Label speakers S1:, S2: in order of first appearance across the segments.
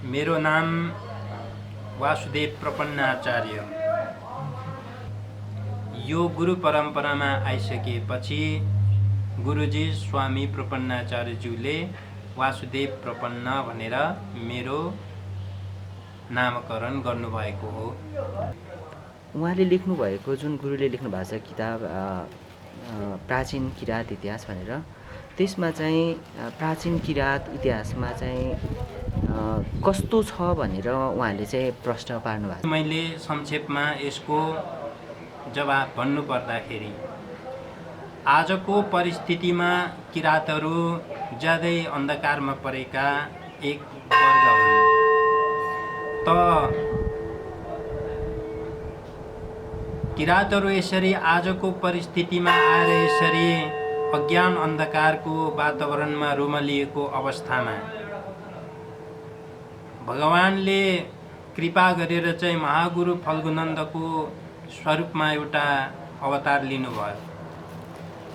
S1: मेरो नाम वासुदेव प्रपन्नाचार्य। यो गुरु परम्परामा आइसकेपछि गुरुजी स्वामी प्रपन्नाचार्यज्यूले वासुदेव प्रपन्न भनेर मेरो नामकरण गर्नुभएको हो।
S2: उहाँले लेख्नुभएको जुन गुरुले लेख्नु भएको छ किताब प्राचीन किरात इतिहास भनेर, त्यसमा चाहिँ प्राचीन किरात इतिहासमा चाहिँ कस्तो छ भनेर उहाँले चाहिँ प्रश्न पार्नु भएको छ।
S1: मैले संक्षेपमा यसको जवाब भन्नु पर्दाखेरि, आजको परिस्थितिमा किरातहरू ज्यादै अन्धकारमा परेका एक वर्ग हुन्। त किरातहरू यसरी आजको परिस्थितिमा आएर यसरी अज्ञान अन्धकारको वातावरणमा रुमलिएको अवस्थामा भगवानले कृपा गरेर चाहिँ महागुरु फल्गुनन्दको स्वरूपमा एउटा अवतार लिनुभयो।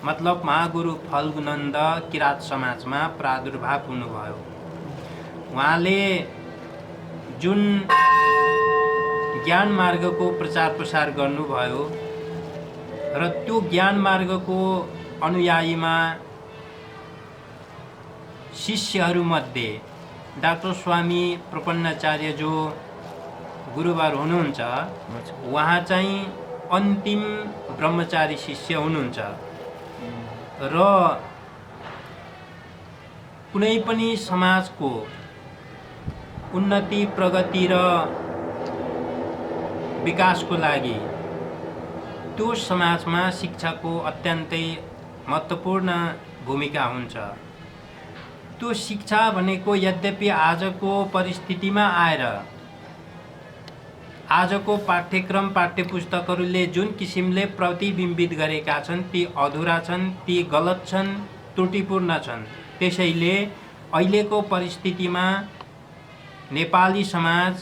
S1: मतलब महागुरु फल्गुनन्द किरात समाजमा प्रादुर्भाव हुनुभयो। उहाँले जुन ज्ञान मार्गको प्रचार प्रसार गर्नुभयो र त्यो ज्ञान मार्गको अनुयायीमा शिष्यहरूमध्ये डाक्टर स्वामी प्रपन्नाचार्य जो गुरुवर हुनुहुन्छ, उहाँ चाहिँ अन्तिम ब्रह्मचारी शिष्य हुनुहुन्छ र कुनै पनि समाजको उन्नति प्रगति र विकासको लागि त्यो समाजमा शिक्षाको अत्यन्तै महत्त्वपूर्ण भूमिका हुन्छ। त्यो शिक्षा भनेको यद्यपि आजको परिस्थितिमा आएर आजको पाठ्यक्रम पाठ्यपुस्तकहरूले जुन किसिमले प्रतिबिम्बित गरेका छन् ती अधुरा छन्, ती गलत छन्, त्रुटिपूर्ण छन्। त्यसैले अहिलेको परिस्थितिमा नेपाली समाज,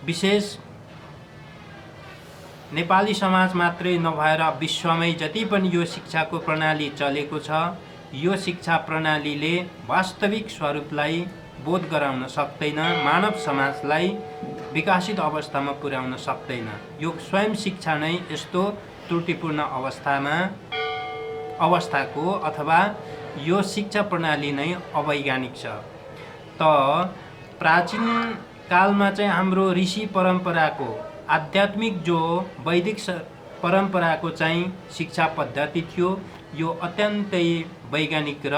S1: विशेष नेपाली समाज मात्रै नभएर विश्वमै जति पनि यो शिक्षाको प्रणाली चलेको छ, यो शिक्षा प्रणालीले वास्तविक स्वरूपलाई बोध गराउन सक्दैन, मानव समाजलाई विकसित अवस्थामा पुर्याउन सक्दैन। यो स्वयं शिक्षा नै यस्तो त्रुटिपूर्ण अवस्थाको अथवा यो शिक्षा प्रणाली नै अवैज्ञानिक छ। त प्राचीन कालमा चाहिँ हाम्रो ऋषि परम्पराको आध्यात्मिक जो वैदिक परम्पराको चाहिँ शिक्षा पद्धति थियो, यो अत्यन्तै वैज्ञानिक र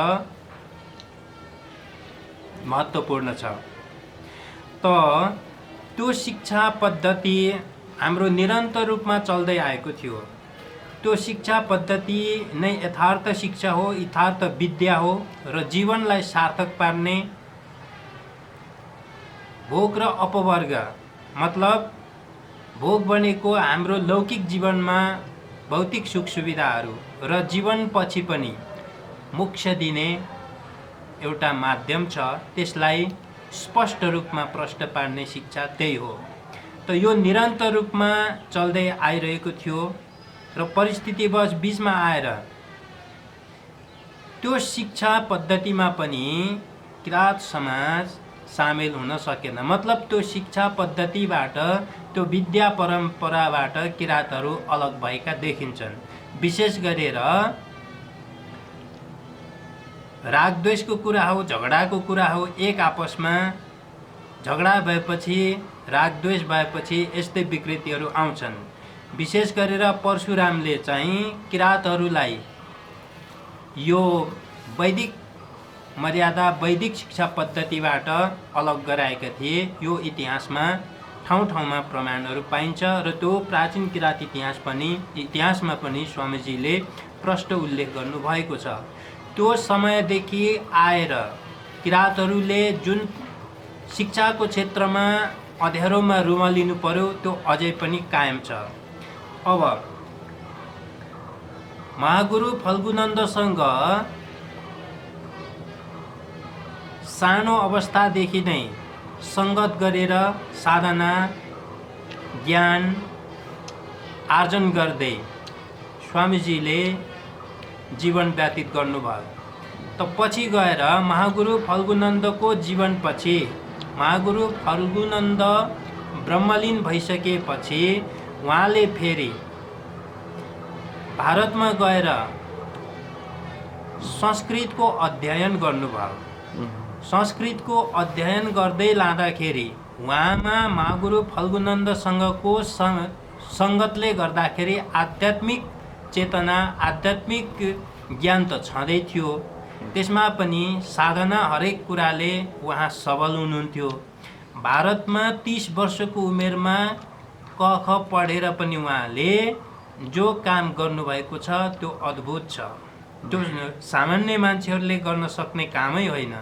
S1: महत्त्वपूर्ण छ। त त्यो शिक्षा पद्धति हाम्रो निरन्तर रूपमा चल्दै आएको थियो। त्यो शिक्षा पद्धति नै यथार्थ शिक्षा हो, यथार्थ विद्या हो र जीवनलाई सार्थक पार्ने भोग र अपवर्ग, मतलब भोग भनेको हाम्रो लौकिक जीवनमा भौतिक सुख सुविधाहरू र जीवनपछि पनि मोक्ष दिने एउटा माध्यम छ, त्यसलाई स्पष्ट रूपमा प्रष्ट पार्ने शिक्षा त्यही हो। त यो निरन्तर रूपमा चल्दै आइरहेको थियो र परिस्थितिवश बीचमा आएर त्यो शिक्षा पद्धतिमा पनि किरात समाज सामेल हुन सकेन। मतलब त्यो शिक्षा पद्धतिबाट, त्यो विद्या परम्पराबाट किरातहरू अलग भएका देखिन्छन्। विशेष गरेर रागद्वेषको कुरा हो, झगडाको कुरा हो, एक आपसमा झगडा भएपछि, रागद्वेष भएपछि यस्तै विकृतिहरू आउँछन्। विशेष गरेर परशुरामले चाहिँ किरातहरूलाई यो वैदिक मर्यादा, वैदिक शिक्षा पद्धतिबाट अलग गराएका थिए। यो इतिहासमा ठाउँ ठाउँमा प्रमाणहरू पाइन्छ र त्यो प्राचीन किरात इतिहासमा पनि स्वामीजीले प्रष्ट उल्लेख गर्नुभएको छ। त्यो समयदेखि आएर किरातहरूले जुन शिक्षाको क्षेत्रमा अँध्यारोमा रुमलिनु पर्यो, त्यो अझै पनि कायम छ। अब महागुरु फल्गुनन्दसँग सानो अवस्थादेखि नै सङ्गत गरेर साधना ज्ञान आर्जन गर्दै स्वामीजीले जीवन व्यतीत गर्नुभयो। त पछि गएर महागुरु फल्गुनन्दको जीवनपछि महागुरु फल्गुनन्द ब्रह्मलीन भइसकेपछि उहाँले फेरि भारतमा गएर संस्कृतको अध्ययन गर्नुभयो। संस्कृतको अध्ययन गर्दै लाँदाखेरि उहाँमा महागुरु फल्गुनन्दसँगको सङ्गतले गर्दाखेरि आध्यात्मिक चेतना, आध्यात्मिक ज्ञान त छँदै थियो, त्यसमा पनि साधना हरेक कुराले उहाँ सबल हुनुहुन्थ्यो। भारतमा 30 वर्षको उमेरमा क ख पढेर पनि उहाँले जो काम गर्नुभएको छ त्यो अद्भुत छ। जो सामान्य मान्छेहरूले गर्न सक्ने कामै होइन।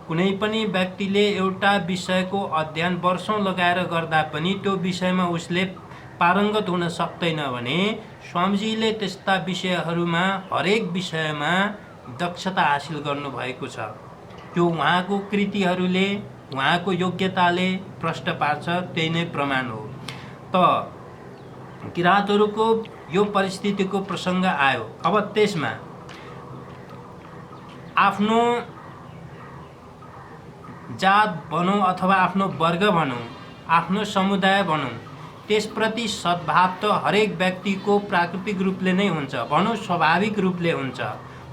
S1: कुनै पनि व्यक्तिले एउटा विषयको अध्ययन वर्षौँ लगाएर गर्दा पनि त्यो विषयमा उसले पारङ्गत हुन सक्दैन भने स्वामीजीले त्यस्ता विषयहरूमा हरेक विषयमा दक्षता हासिल गर्नुभएको छ। त्यो उहाँको कृतिहरूले, उहाँको योग्यताले प्रष्ट पार्छ, त्यही नै प्रमाण हो। त किराँतहरूको यो परिस्थितिको प्रसङ्ग आयो। अब त्यसमा आफ्नो जात भनौँ अथवा आफ्नो वर्ग भनौँ, आफ्नो समुदाय भनौँ, त्यसप्रति सद्भाव त हरेक व्यक्तिको प्राकृतिक रूपले नै हुन्छ, भनौँ स्वाभाविक रूपले हुन्छ।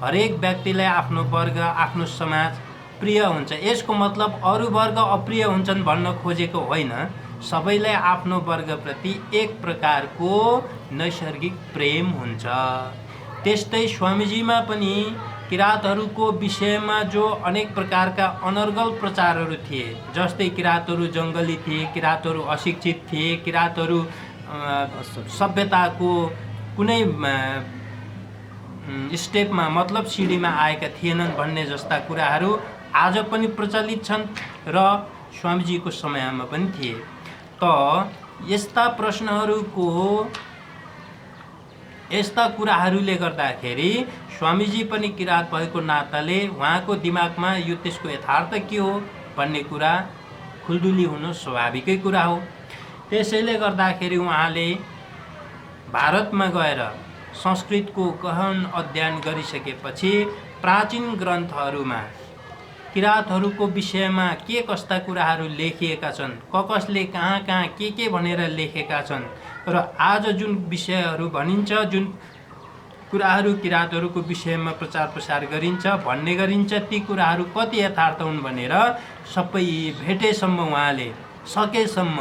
S1: हरेक व्यक्तिलाई आफ्नो वर्ग, आफ्नो समाज प्रिय हुन्छ। यसको मतलब अरू वर्ग अप्रिय हुन्छन् भन्न खोजेको होइन। सबैलाई आफ्नो वर्गप्रति एक प्रकारको नैसर्गिक प्रेम हुन्छ। त्यस्तै स्वामीजीमा पनि किराँतहरूको विषयमा जो अनेक प्रकारका अनर्गल प्रचारहरू थिए, जस्तै किराँतहरू जङ्गली थिए, किराँतहरू अशिक्षित थिए, किराँतहरू सभ्यताको कुनै स्टेपमा मतलब सिँढीमा आएका थिएनन् भन्ने जस्ता कुराहरू आज पनि प्रचलित छन् र स्वामीजीको समयमा पनि थिए। त यस्ता प्रश्नहरूको, यस्ता कुराहरूले गर्दाखेरि स्वामीजी पनि किराँत भएको नाताले उहाँको दिमागमा यो त्यसको यथार्थ के हो भन्ने कुरा खुल्दुली हुनु स्वाभाविकै कुरा हो। त्यसैले गर्दाखेरि उहाँले भारतमा गएर संस्कृतको गहन अध्ययन गरिसकेपछि प्राचीन ग्रन्थहरूमा किराँतहरूको विषयमा के कस्ता कुराहरू लेखिएका छन्, कसले कहाँ कहाँ के भनेर लेखेका छन् र आज जुन विषयहरू भनिन्छ, जुन कुराहरू किराँतहरूको विषयमा प्रचार प्रसार गरिन्छ, भन्ने गरिन्छ, ती कुराहरू कति यथार्थ हुन् भनेर सबै भेटेसम्म उहाँले सकेसम्म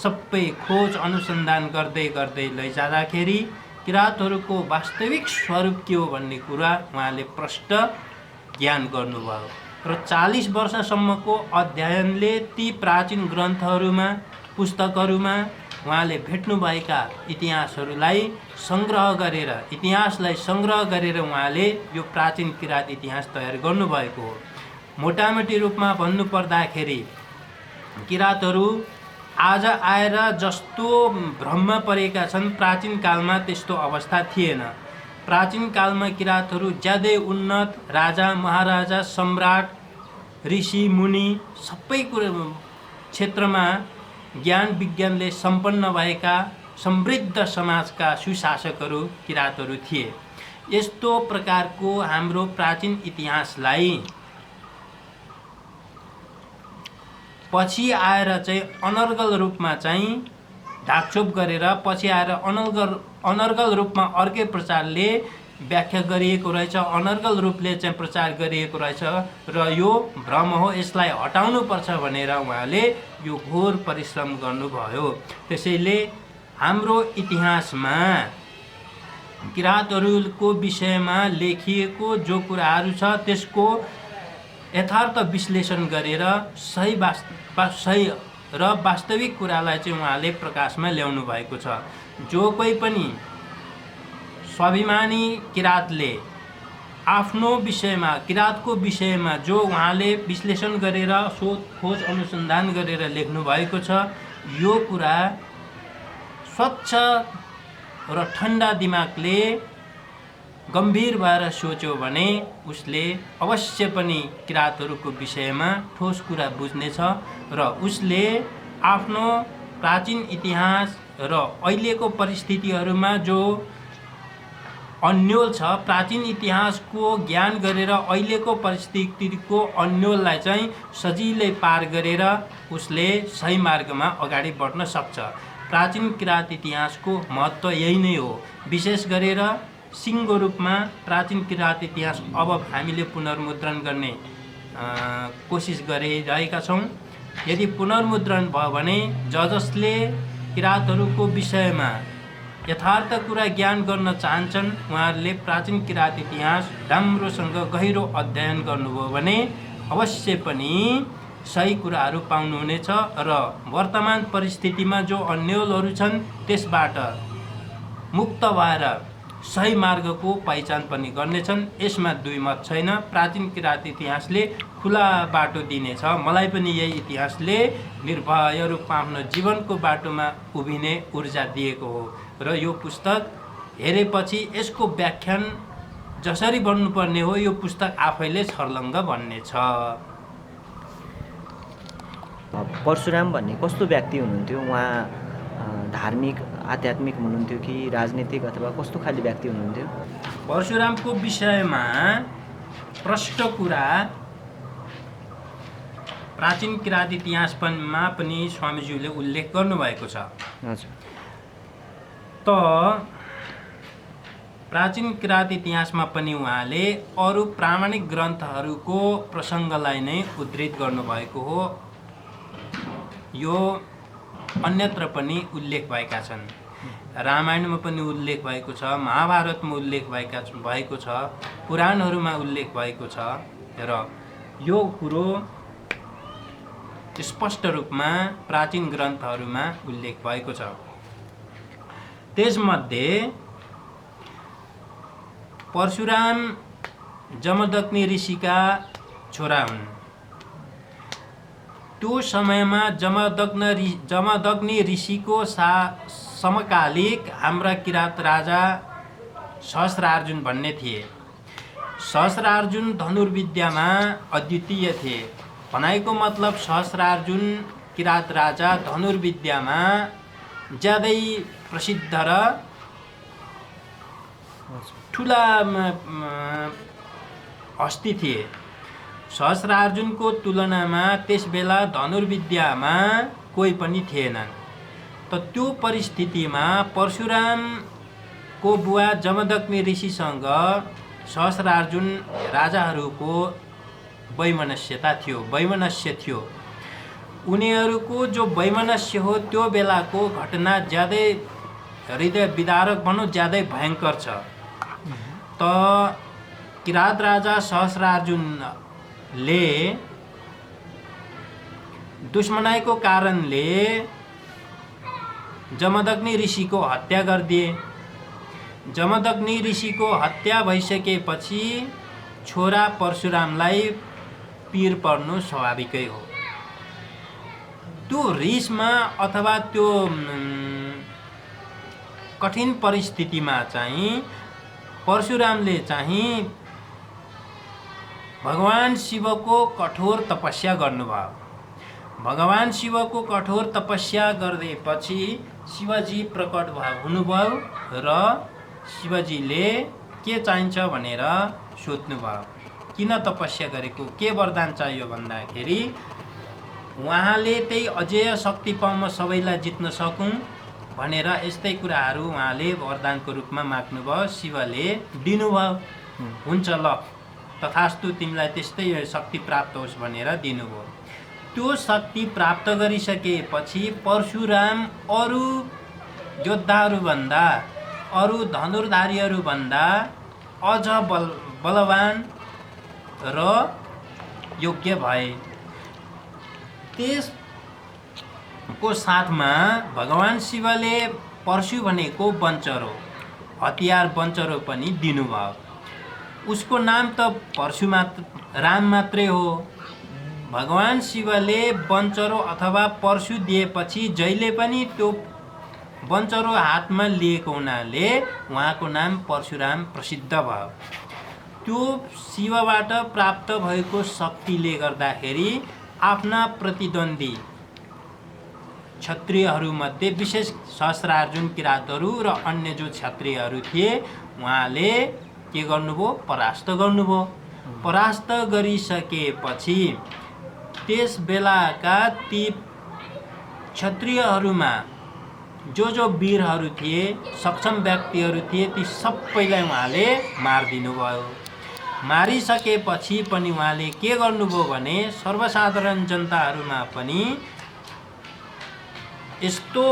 S1: सबै खोज अनुसन्धान गर्दै गर्दै लैजाँदाखेरि किराँतहरूको वास्तविक स्वरूप के हो भन्ने कुरा उहाँले प्रष्ट ज्ञान गर्नुभयो र 40 वर्षसम्मको अध्ययनले ती प्राचीन ग्रन्थहरूमा, पुस्तकहरूमा उहाँले भेट्नुभएका इतिहासहरूलाई सङ्ग्रह गरेर, इतिहासलाई सङ्ग्रह गरेर उहाँले यो प्राचीन किराँत इतिहास तयार गर्नुभएको हो। मोटामोटी रूपमा भन्नुपर्दाखेरि किराँतहरू आज आएर जस्तो भ्रममा परेका छन्, प्राचीन कालमा त्यस्तो अवस्था थिएन। प्राचीन कालमा किराँतहरू ज्यादै उन्नत, राजा महाराजा, सम्राट, ऋषि मुनि सबै कुरा क्षेत्रमा ज्ञान विज्ञानले सम्पन्न भएका समृद्ध समाजका सुशासकहरू किराँतहरू थिए। यस्तो प्रकारको हाम्रो प्राचीन इतिहासलाई पछि आएर चाहिँ अनर्गल रूपमा चाहिँ ढाकछोप गरेर, पछि आएर अनर्गल रूपमा अर्कै प्रचारले व्याख्या गरिएको रहेछ, अनर्गल रूपले चाहिँ प्रचार गरिएको रहेछ र यो भ्रम हो, यसलाई हटाउनुपर्छ भनेर उहाँले यो घोर परिश्रम गर्नुभयो। त्यसैले हाम्रो इतिहासमा किराँतहरूको विषयमा लेखिएको जो कुराहरू छ त्यसको यथार्थ विश्लेषण गरेर सही र वास्तविक कुरालाई चाहिँ उहाँले प्रकाशमा ल्याउनु भएको छ। जो कोही पनि स्वाभिमानी किराँतले आफ्नो विषयमा, किराँतको विषयमा जो उहाँले विश्लेषण गरेर खोज अनुसन्धान गरेर लेख्नु भएको छ, यो कुरा स्वच्छ र ठन्डा दिमागले गम्भीर भएर सोच्यो भने उसले अवश्य पनि किराँतहरूको विषयमा ठोस कुरा बुझ्नेछ र उसले आफ्नो प्राचीन इतिहास र अहिलेको परिस्थितिहरूमा जो अन्यल छ। प्राचीन इतिहासको ज्ञान गरेर अहिलेको परिस्थितिको अन्यललाई चाहिँ सजिलै पार गरेर उसले सही मार्गमा अगाडि बढ्न सक्छ। प्राचीन किराँत इतिहासको महत्त्व यही नै हो। विशेष गरेर सिङ्गो रूपमा प्राचीन किराँत इतिहास अब हामीले पुनर्मुद्रण गर्ने कोसिस गरिरहेका छौँ। यदि पुनर्मुद्रण भयो भने जसले किराँतहरूको विषयमा यथार्थ कुरा ज्ञान गर्न चाहन्छन् उहाँहरूले प्राचीन किराँत इतिहास राम्रोसँग गहिरो अध्ययन गर्नुभयो भने अवश्य पनि सही कुराहरू पाउनुहुनेछ र वर्तमान परिस्थितिमा जो अन्यलहरू छन् त्यसबाट मुक्त भएर सही मार्गको पहिचान पनि गर्नेछन्। यसमा दुई मत छैन। प्राचीन किराँत इतिहासले खुला बाटो दिनेछ। मलाई पनि यही इतिहासले निर्भय रूपमा आफ्नो जीवनको बाटोमा उभिने ऊर्जा दिएको हो र यो पुस्तक हेरेपछि यसको व्याख्यान जसरी बन्नुपर्ने हो यो पुस्तक आफैले छर्लङ्ग बन्नेछ।
S2: परशुराम भन्ने कस्तो व्यक्ति हुनुहुन्थ्यो? उहाँ धार्मिक आध्यात्मिक हुनुहुन्थ्यो कि राजनीतिक अथवा कस्तो खाले व्यक्ति हुनुहुन्थ्यो?
S1: परशुरामको विषयमा प्रष्ट कुरा प्राचीन किराँत इतिहासमा पनि स्वामीज्यूले उल्लेख गर्नुभएको छ।
S2: हजुर।
S1: त प्राचीन किराँत इतिहासमा पनि उहाँले अरू प्रामाणिक ग्रन्थहरूको प्रसङ्गलाई नै उद्धृत गर्नुभएको हो। यो अन्यत्र पनि उल्लेख भएका छन्। रामायणमा पनि उल्लेख भएको छ, महाभारतमा उल्लेख भएको छ, पुराणहरूमा उल्लेख भएको छ र यो कुरो स्पष्ट रूपमा प्राचीन ग्रन्थहरूमा उल्लेख भएको छ। त्यसमध्ये परशुराम जमदग्नि ऋषिका छोरा हुन्। त्यो समयमा जमदग्नि ऋषिको समकालिक हाम्रा किराँत राजा सहस्रार्जुन भन्ने थिए। सहस्रार्जुन धनुर्विद्यामा अद्वितीय थिए। भनाइको मतलब सहस्रार्जुन किराँत राजा धनुर्विद्यामा ज्यादै प्रसिद्ध र ठुला हस्ती थिए। सहस्रार्जुनको तुलनामा त्यसबेला धनुर्विद्यामा कोही पनि थिएनन्। त त्यो परिस्थितिमा परशुरामको बुवा जमदग्नि ऋषिसँग सहस्रार्जुन राजाहरूको वैमनस्य थियो। उनीहरूको जो वैमनस्य हो त्यो बेलाको घटना ज्यादै हृदय विदारक भनौँ ज्यादै भयङ्कर छ। त किराँत राजा सहस्रार्जुनले दुश्मनाइको कारणले जमदग्नि ऋषिको हत्या गरिदिए। जमदग्नि ऋषिको हत्या भइसकेपछि छोरा परशुरामलाई पीर पर्नु स्वाभाविकै हो। त्यो रिसमा अथवा त्यो कठिन परिस्थितिमा चाहिँ परशुरामले चाहिँ भगवान शिवको कठोर तपस्या गर्नुभयो। भगवान शिवको कठोर तपस्या गरेपछि शिवजी प्रकट हुनुभयो र शिवजीले के चाहिन्छ भनेर सोध्नुभयो। किन तपस्या गरेको, के वरदान चाहियो भन्दाखेरि उहाँले त्यही अजेय शक्ति पाउन सबैलाई जित्न सकौँ भनेर यस्तै कुराहरू उहाँले वरदानको रूपमा माग्नुभयो। शिवले दिनुभयो। हुन्छ ल तथास्तु तिमीलाई त्यस्तै शक्ति प्राप्त होस् भनेर दिनुभयो। त्यो शक्ति प्राप्त गरिसकेपछि परशुराम अरू योद्धाहरूभन्दा अरू धनुर्धारीहरूभन्दा अझ बलवान र योग्य भए। त्यसको साथमा भगवान शिवले परशु भनेको बन्चरो हतियार बन्चरो पनि दिनुभयो। उसको नाम त परशु राम मात्रै हो। भगवान शिवले बन्चरो अथवा परशु दिएपछि जहिले पनि त्यो बन्चरो हातमा लिएको हुनाले उहाँको नाम परशुराम प्रसिद्ध भयो। त्यो शिवबाट प्राप्त भएको शक्तिले गर्दाखेरि आफ्ना प्रतिद्वन्दी क्षत्रियहरूमध्ये विशेष सहस्रार्जुन किरातहरू र अन्य जो क्षत्रियहरू थिए उहाँले के गर्नुभयो? परास्त गर्नुभयो। परास्त गरिसकेपछि त्यस बेलाका ती क्षत्रियहरूमा जो वीरहरू थिए, सक्षम व्यक्तिहरू थिए, ती सबैलाई उहाँले मारिदिनु भयो। मारिसकेपछि पनि उहाँले के गर्नुभयो भने सर्वसाधारण जनताहरूमा पनि यस्तो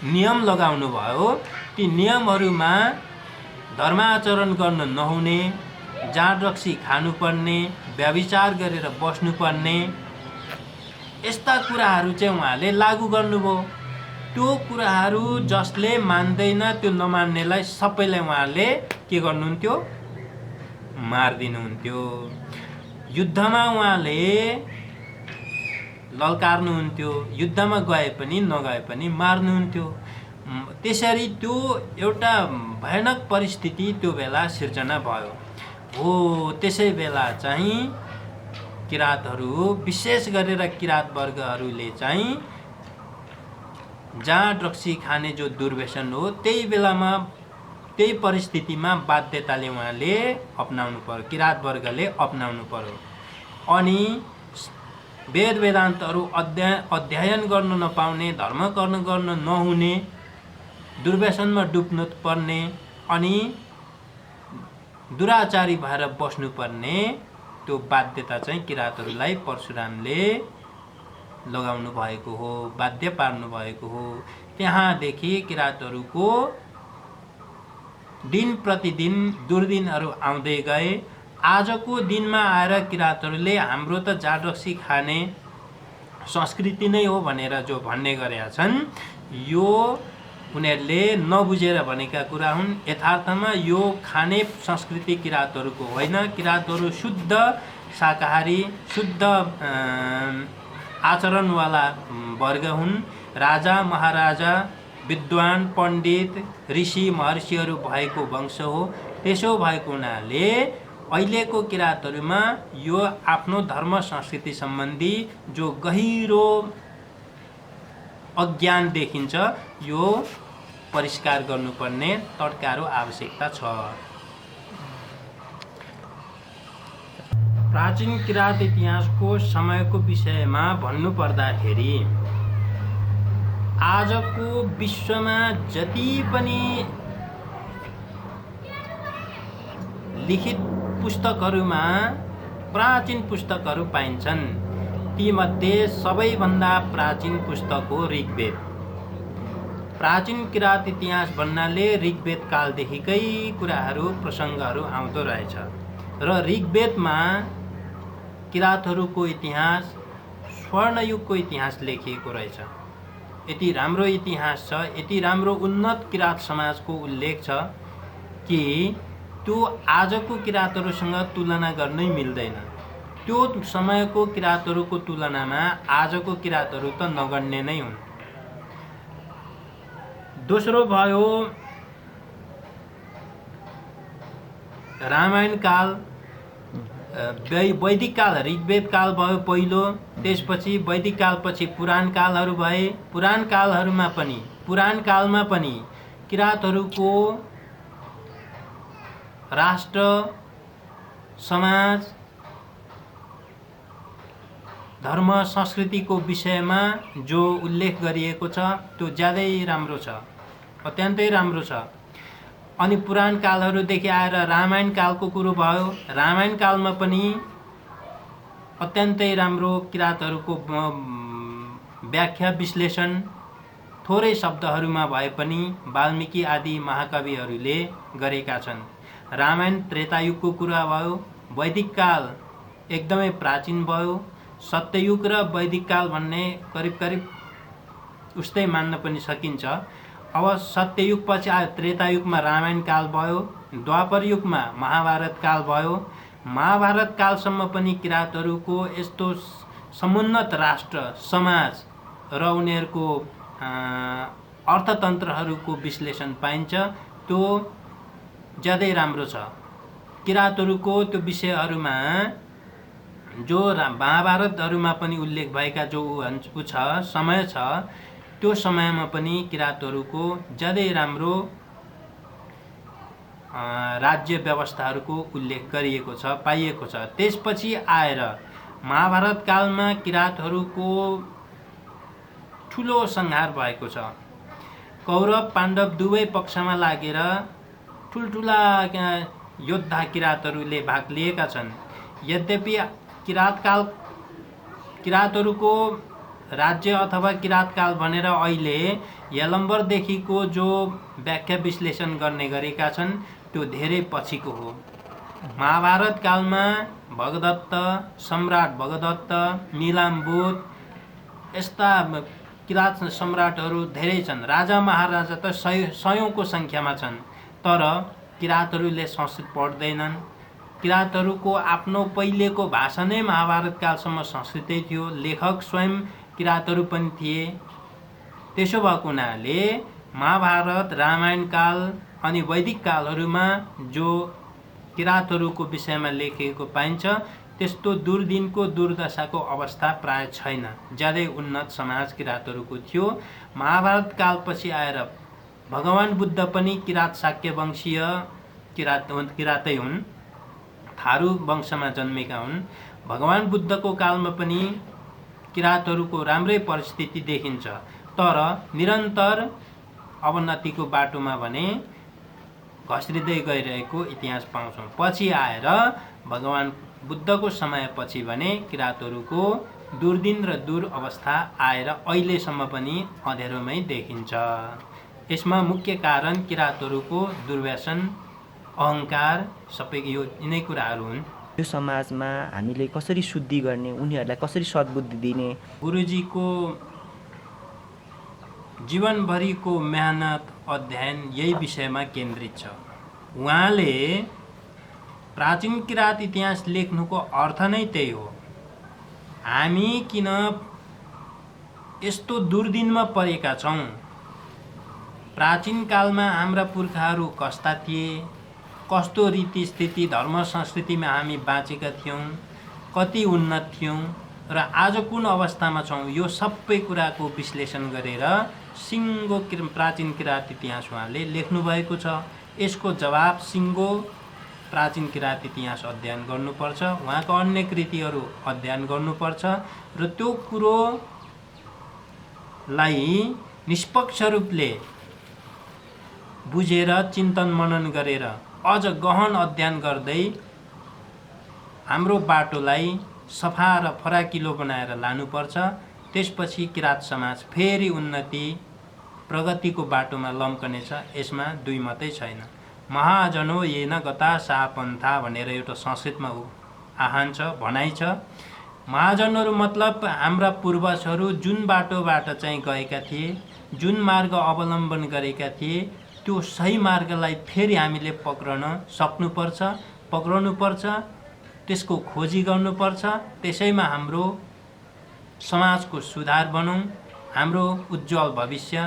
S1: नियम लगाउनु भयो, ती नियमहरूमा धर्माचरण गर्न नहुने, जाँड रक्सी खानुपर्ने, व्यभिचार गरेर बस्नुपर्ने, यस्ता कुराहरू चाहिँ उहाँले लागू गर्नुभयो। त्यो कुराहरू जसले मान्दैन, त्यो नमान्नेलाई सबैलाई उहाँले के गर्नुहुन्थ्यो? मारिदिनुहुन्थ्यो। युद्धमा उहाँले ललकार्नुहुन्थ्यो, युद्धमा गए पनि नगए पनि मार्नुहुन्थ्यो। त्यसरी त्यो एउटा भयानक परिस्थिति त्यो बेला सिर्जना भयो। हो त्यसै बेला चाहिँ किरातहरू, विशेष गरेर किरात वर्गहरूले चाहिँ जाँड रक्सी खाने जो दुर्व्यसन हो, त्यही बेलामा त्यही परिस्थितिमा बाध्यताले उहाँले अपनाउनु पर्यो, किरात वर्गले अपनाउनु पर्यो। अनि वेद वेदान्तहरू अध्ययन गर्न नपाउने, धर्म गर्न नहुने, दुर्व्यसनमा डुब्नु पर्ने अनि दुराचारी भएर बस्नुपर्ने त्यो बाध्यता चाहिँ किरातहरूलाई परशुरामले लगाउनु भएको हो, बाध्य पार्नु भएको हो। त्यहाँदेखि किरातहरूको दिन प्रतिदिन दुर्दिनहरू आउँदै गए। आजको दिनमा आएर किरातहरूले हाम्रो त जाँड रक्सी खाने संस्कृति नै हो भनेर जो भन्ने गरेका छन्, यो उनीहरूले नबुझेर भनेका कुरा हुन्। यथार्थमा यो खाने संस्कृति किरातहरूको होइन। किरातहरू शुद्ध शाकाहारी, शुद्ध आचरणवाला वर्ग हुन्। राजा महाराजा, विद्वान पण्डित, ऋषि महर्षिहरू भएको वंश हो। त्यसो भएको हुनाले अहिलेको किरातहरूमा यो आफ्नो धर्म संस्कृति सम्बन्धी जो गहिरो अज्ञान देखिन्छ, यो परिष्कार गर्नुपर्ने तड्कारो आवश्यकता छ। प्राचीन किरात इतिहासको समयको विषयमा भन्नुपर्दाखेरि आजको विश्वमा जति पनि लिखित पुस्तकहरूमा प्राचीन पुस्तकहरू पाइन्छन्, तीमध्ये सबैभन्दा प्राचीन पुस्तक हो ऋग्वेद। प्राचीन किरात इतिहास भन्नाले ऋग्वेद कालदेखिकै कुराहरू, प्रसङ्गहरू आउँदो रहेछ र ऋग्वेदमा किरातहरूको इतिहास, स्वर्णयुगको इतिहास लेखिएको रहेछ। यति राम्रो इतिहास छ, यति राम्रो उन्नत किरात समाजको उल्लेख छ कि त्यो आजको किरातहरूसँग तुलना गर्नै मिल्दैन। त्यो समयको किरातहरूको तुलनामा आजको किरातहरू त नगण्य नै हुन्। दोस्रो भयो रामायण काल, वैदिक काल, ऋग्वेद काल भयो पहिलो, त्यसपछि वैदिक कालपछि पुराण कालहरू भए। पुराण कालमा पनि किरातहरूको राष्ट्र, समाज, धर्म, संस्कृतिको विषयमा जो उल्लेख गरिएको छ त्यो ज्यादै राम्रो छ, अत्यन्तै राम्रो छ। अनि पुराण कालहरूदेखि आएर रामायण कालको कुरो भयो। रामायण कालमा पनि अत्यन्तै राम्रो किरातहरूको व्याख्या विश्लेषण थोरै शब्दहरूमा भए पनि वाल्मीकि आदि महाकविहरूले गरेका छन्। रामायण त्रेतायुगको कुरा भयो। वैदिक काल एकदमै प्राचीन भयो। सत्ययुग र वैदिक काल भन्ने करिब करिब उस्तै मान्न पनि सकिन्छ। अब सत्ययुग पछि आयो त्रेतायुगमा रामायण काल भयो। द्वापर युगमा महाभारत काल भयो। महाभारत कालसम्म पनि किरातहरूको यस्तो समुन्नत राष्ट्र, समाज र उनीहरूको अर्थतन्त्रहरूको विश्लेषण पाइन्छ। त्यो ज्यादै राम्रो छ। किरातहरूको त्यो विषयहरूमा जो महाभारतहरूमा पनि उल्लेख भएका जो ऊ छ समय छ, त्यो समयमा पनि किराँतहरूको ज्यादै राम्रो राज्य व्यवस्थाहरूको उल्लेख गरिएको छ, पाइएको छ। त्यसपछि आएर महाभारत कालमा किराँतहरूको ठुलो संहार भएको छ। कौरव पाण्डव दुवै पक्षमा लागेर ठुल्ठुला योद्धा किराँतहरूले भाग लिएका छन्। यद्यपि किराँतहरूको राज्य अथवा किराँतकाल भनेर अहिले यलम्बरदेखिको जो व्याख्या विश्लेषण गर्ने गरेका छन् त्यो धेरै पछिको हो। महाभारत कालमा भगदत्त, सम्राट भगदत्त, नीलाम्बुद यस्ता किराँत सम्राटहरू धेरै छन्। राजा महाराजा त सयौँको सङ्ख्यामा छन्। तर किराँतहरूले संस्कृत पढ्दैनन्। किराँतहरूको आफ्नो पहिलेको भाषा नै महाभारत कालसम्म संस्कृतै थियो। लेखक स्वयं किराँतहरू पनि थिए। त्यसो भएको हुनाले महाभारत, रामायण काल अनि वैदिक कालहरूमा जो किराँतहरूको विषयमा लेखिएको पाइन्छ त्यस्तो दुर्दिनको दुर्दशाको अवस्था प्राय छैन। ज्यादै उन्नत समाज किराँतहरूको थियो। महाभारत कालपछि आएर भगवान बुद्ध पनि किराँत शाक्य वंशीय किराँतै हुन्, थारू वंशमा जन्मेका हुन्। भगवान बुद्धको कालमा पनि किराँतहरूको राम्रै परिस्थिति देखिन्छ। तर निरन्तर अवनतिको बाटोमा भने घस्रिँदै गइरहेको इतिहास पाउँछौँ। पछि आएर भगवान बुद्धको समयपछि भने किराँतहरूको दुर्दिन र दुरअवस्था आएर अहिलेसम्म पनि अँध्यारोमै देखिन्छ। यसमा मुख्य कारण किराँतहरूको दुर्व्यसन, अहङ्कार, सबै यिनै कुराहरू हुन्।
S2: यो समाजमा हामीले कसरी शुद्धि गर्ने, उनीहरूलाई कसरी सद्बुद्धि दिने?
S1: गुरुजीको जीवनभरिको मेहनत, अध्ययन यही विषयमा केन्द्रित छ। उहाँले प्राचीन किराँत इतिहास लेख्नुको अर्थ नै त्यही हो। हामी किन यस्तो दुर्दिनमा परेका छौँ? प्राचीन कालमा हाम्रा पुर्खाहरू कस्ता थिए? कस्तो रीति स्थिति, धर्म संस्कृतिमा हामी बाँचेका थियौँ? कति उन्नत थियौँ र आज कुन अवस्थामा छौँ? यो सबै कुराको विश्लेषण गरेर सिङ्गो प्राचीन किराँत इतिहास उहाँले लेख्नुभएको छ। यसको जवाब सिङ्गो प्राचीन किराँत इतिहास अध्ययन गर्नुपर्छ। उहाँको अन्य कृतिहरू अध्ययन गर्नुपर्छ र त्यो कुरोलाई निष्पक्ष रूपले बुझेर चिन्तन मनन गरेर अझ गहन अध्ययन गर्दै हाम्रो बाटोलाई सफा र फराकिलो बनाएर लानुपर्छ। त्यसपछि किराँत समाज फेरि उन्नति, प्रगतिको बाटोमा लम्कनेछ। यसमा दुई मात्रै छैन। महाजनो येन गता सा पन्था भनेर एउटा संस्कृतमा आह्वान छ, भनाइ छ। महाजनहरू मतलब हाम्रा पूर्वजहरू जुन बाटोबाट चाहिँ गएका थिए, जुन मार्ग अवलम्बन गरेका थिए, त्यो सही मार्गलाई फेरि हामीले पक्राउनुपर्छ, त्यसको खोजी गर्नुपर्छ। त्यसैमा हाम्रो समाजको सुधार बनौँ, हाम्रो उज्जवल भविष्य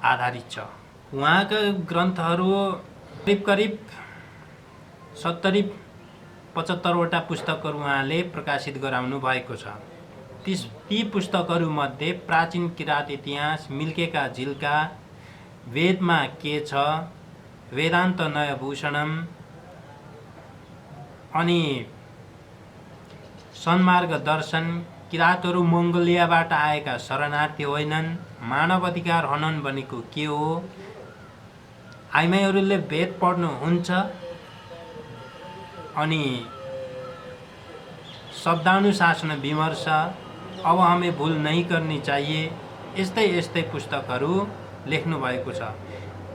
S1: आधारित छ। उहाँका ग्रन्थहरू करिब 70-75वटा पुस्तकहरू उहाँले प्रकाशित गराउनु भएको छ। ती पुस्तकहरूमध्ये प्राचीन किराँत इतिहास, मिल्केका झिल्का, वेदमा के छ, वेदान्त नयभूषणम अनि सन्मार्ग दर्शन, किराँतहरू मङ्गोलियाबाट आएका शरणार्थी होइनन्, मानव अधिकार हनन भनेको के हो, आइमाईहरूले वेद पढ्नुहुन्छ अनि शब्दानुशासन विमर्श, अब हमें भूल नहीं करनी चाहिए, यस्तै पुस्तकहरू लेख्नु भएको छ।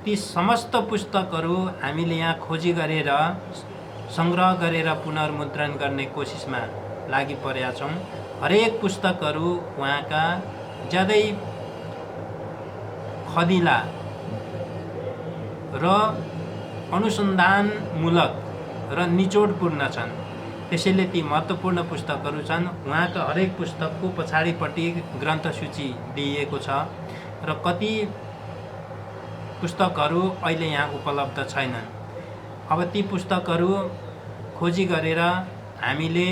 S1: ती समस्त पुस्तकहरू हामीले यहाँ खोजी गरेर संग्रह गरेर पुनर्मुद्रण गर्ने कोसिसमा लागि परेका छौँ। हरेक पुस्तकहरू उहाँका ज्यादै खदिला र अनुसन्धानमूलक र निचोडपूर्ण छन्। त्यसैले ती महत्त्वपूर्ण पुस्तकहरू छन्। उहाँका हरेक पुस्तकको पछाडिपट्टि ग्रन्थसूची दिइएको छ र कति पुस्तकहरू अहिले यहाँ उपलब्ध छैनन्। अब ती पुस्तकहरू खोजी गरेर हामीले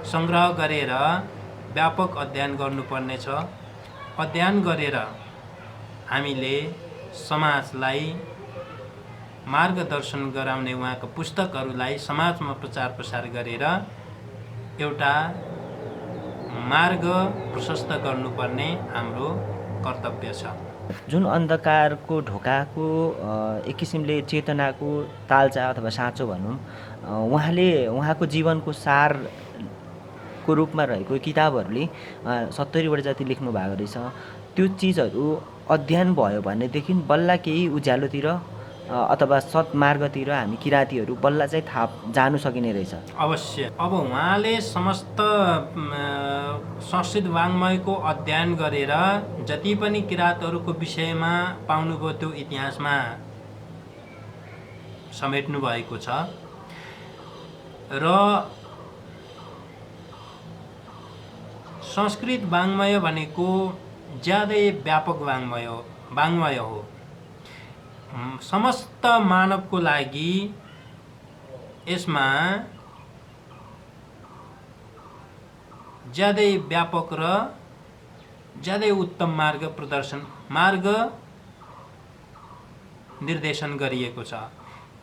S1: सङ्ग्रह गरेर व्यापक अध्ययन गर्नुपर्नेछ। अध्ययन गरेर हामीले समाजलाई मार्गदर्शन गराउने उहाँको पुस्तकहरूलाई समाजमा प्रचार प्रसार गरेर एउटा मार्ग प्रशस्त गर्नुपर्ने हाम्रो कर्तव्य छ।
S2: जुन अन्धकारको ढोकाको एक किसिमले चेतनाको तालचा अथवा साँचो भनौँ, उहाँको जीवनको सारको रूपमा रहेको किताबहरूले 70 जति लेख्नु भएको रहेछ। त्यो चिजहरू अध्ययन भयो भनेदेखि बल्ल केही उज्यालोतिर अथवा सत्मार्गतिर हामी किराँतीहरू बल्ल चाहिँ थाहा जानु सकिने रहेछ।
S1: अवश्य। अब उहाँले समस्त संस्कृत वाङ्मयको अध्ययन गरेर जति पनि किराँतहरूको विषयमा पाउनुभयो त्यो इतिहासमा समेट्नु भएको छ र संस्कृत वाङ्मय भनेको ज्यादै व्यापक वाङ्मय हो। समस्त मानवको लागि यसमा ज्यादै व्यापक र ज्यादै उत्तम मार्ग निर्देशन गरिएको छ।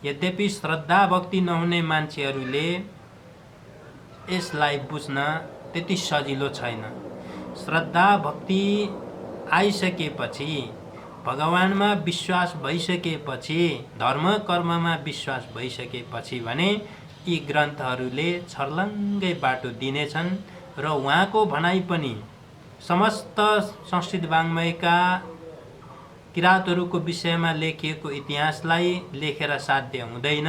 S1: यद्यपि श्रद्धा भक्ति नहुने मान्छेहरूले यसलाई बुझ्न त्यति सजिलो छैन। श्रद्धा भक्ति आइसकेपछि, भगवानमा विश्वास भइसकेपछि, धर्म कर्ममा विश्वास भइसकेपछि भने यी ग्रन्थहरूले छर्लङ्गै बाटो दिनेछन् र उहाँको भनाइ पनि समस्त संस्कृत वाङ्मयका किराँतहरूको विषयमा लेखिएको इतिहासलाई लेखेर साध्य हुँदैन।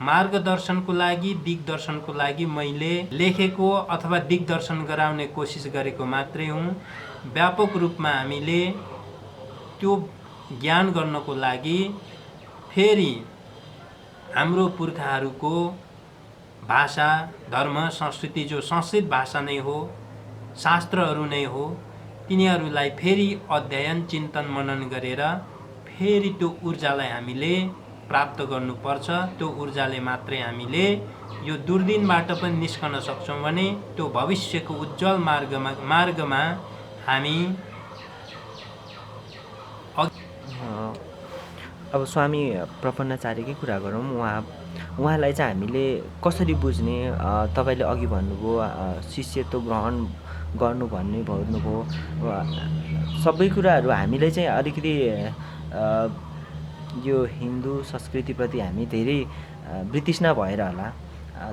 S1: मार्गदर्शनको लागि, दिग्दर्शनको लागि मैले लेखेको अथवा दिग्दर्शन गराउने कोसिस गरेको मात्रै हुँ। व्यापक रूपमा हामीले त्यो ज्ञान गर्नको लागि फेरि हाम्रो पुर्खाहरूको भाषा, धर्म, संस्कृति जो संस्कृत भाषा नै हो, शास्त्रहरू नै हो, तिनीहरूलाई फेरि अध्ययन, चिन्तन, मनन गरेर फेरि त्यो ऊर्जालाई हामीले प्राप्त गर्नुपर्छ। त्यो ऊर्जाले मात्रै हामीले यो दुर्दिनबाट पनि निस्कन सक्छौँ भने त्यो भविष्यको उज्जवल मार्गमा हामी
S2: अब स्वामी प्रपन्नाचार्यकै कुरा गरौँ। उहाँलाई चाहिँ हामीले कसरी बुझ्ने? तपाईँले अघि भन्नुभयो शिष्यत्व ग्रहण गर्नु भन्नुभयो। सबै कुराहरू हामीले चाहिँ अलिकति यो हिन्दू संस्कृतिप्रति हामी धेरै वितृष्णा भएर होला,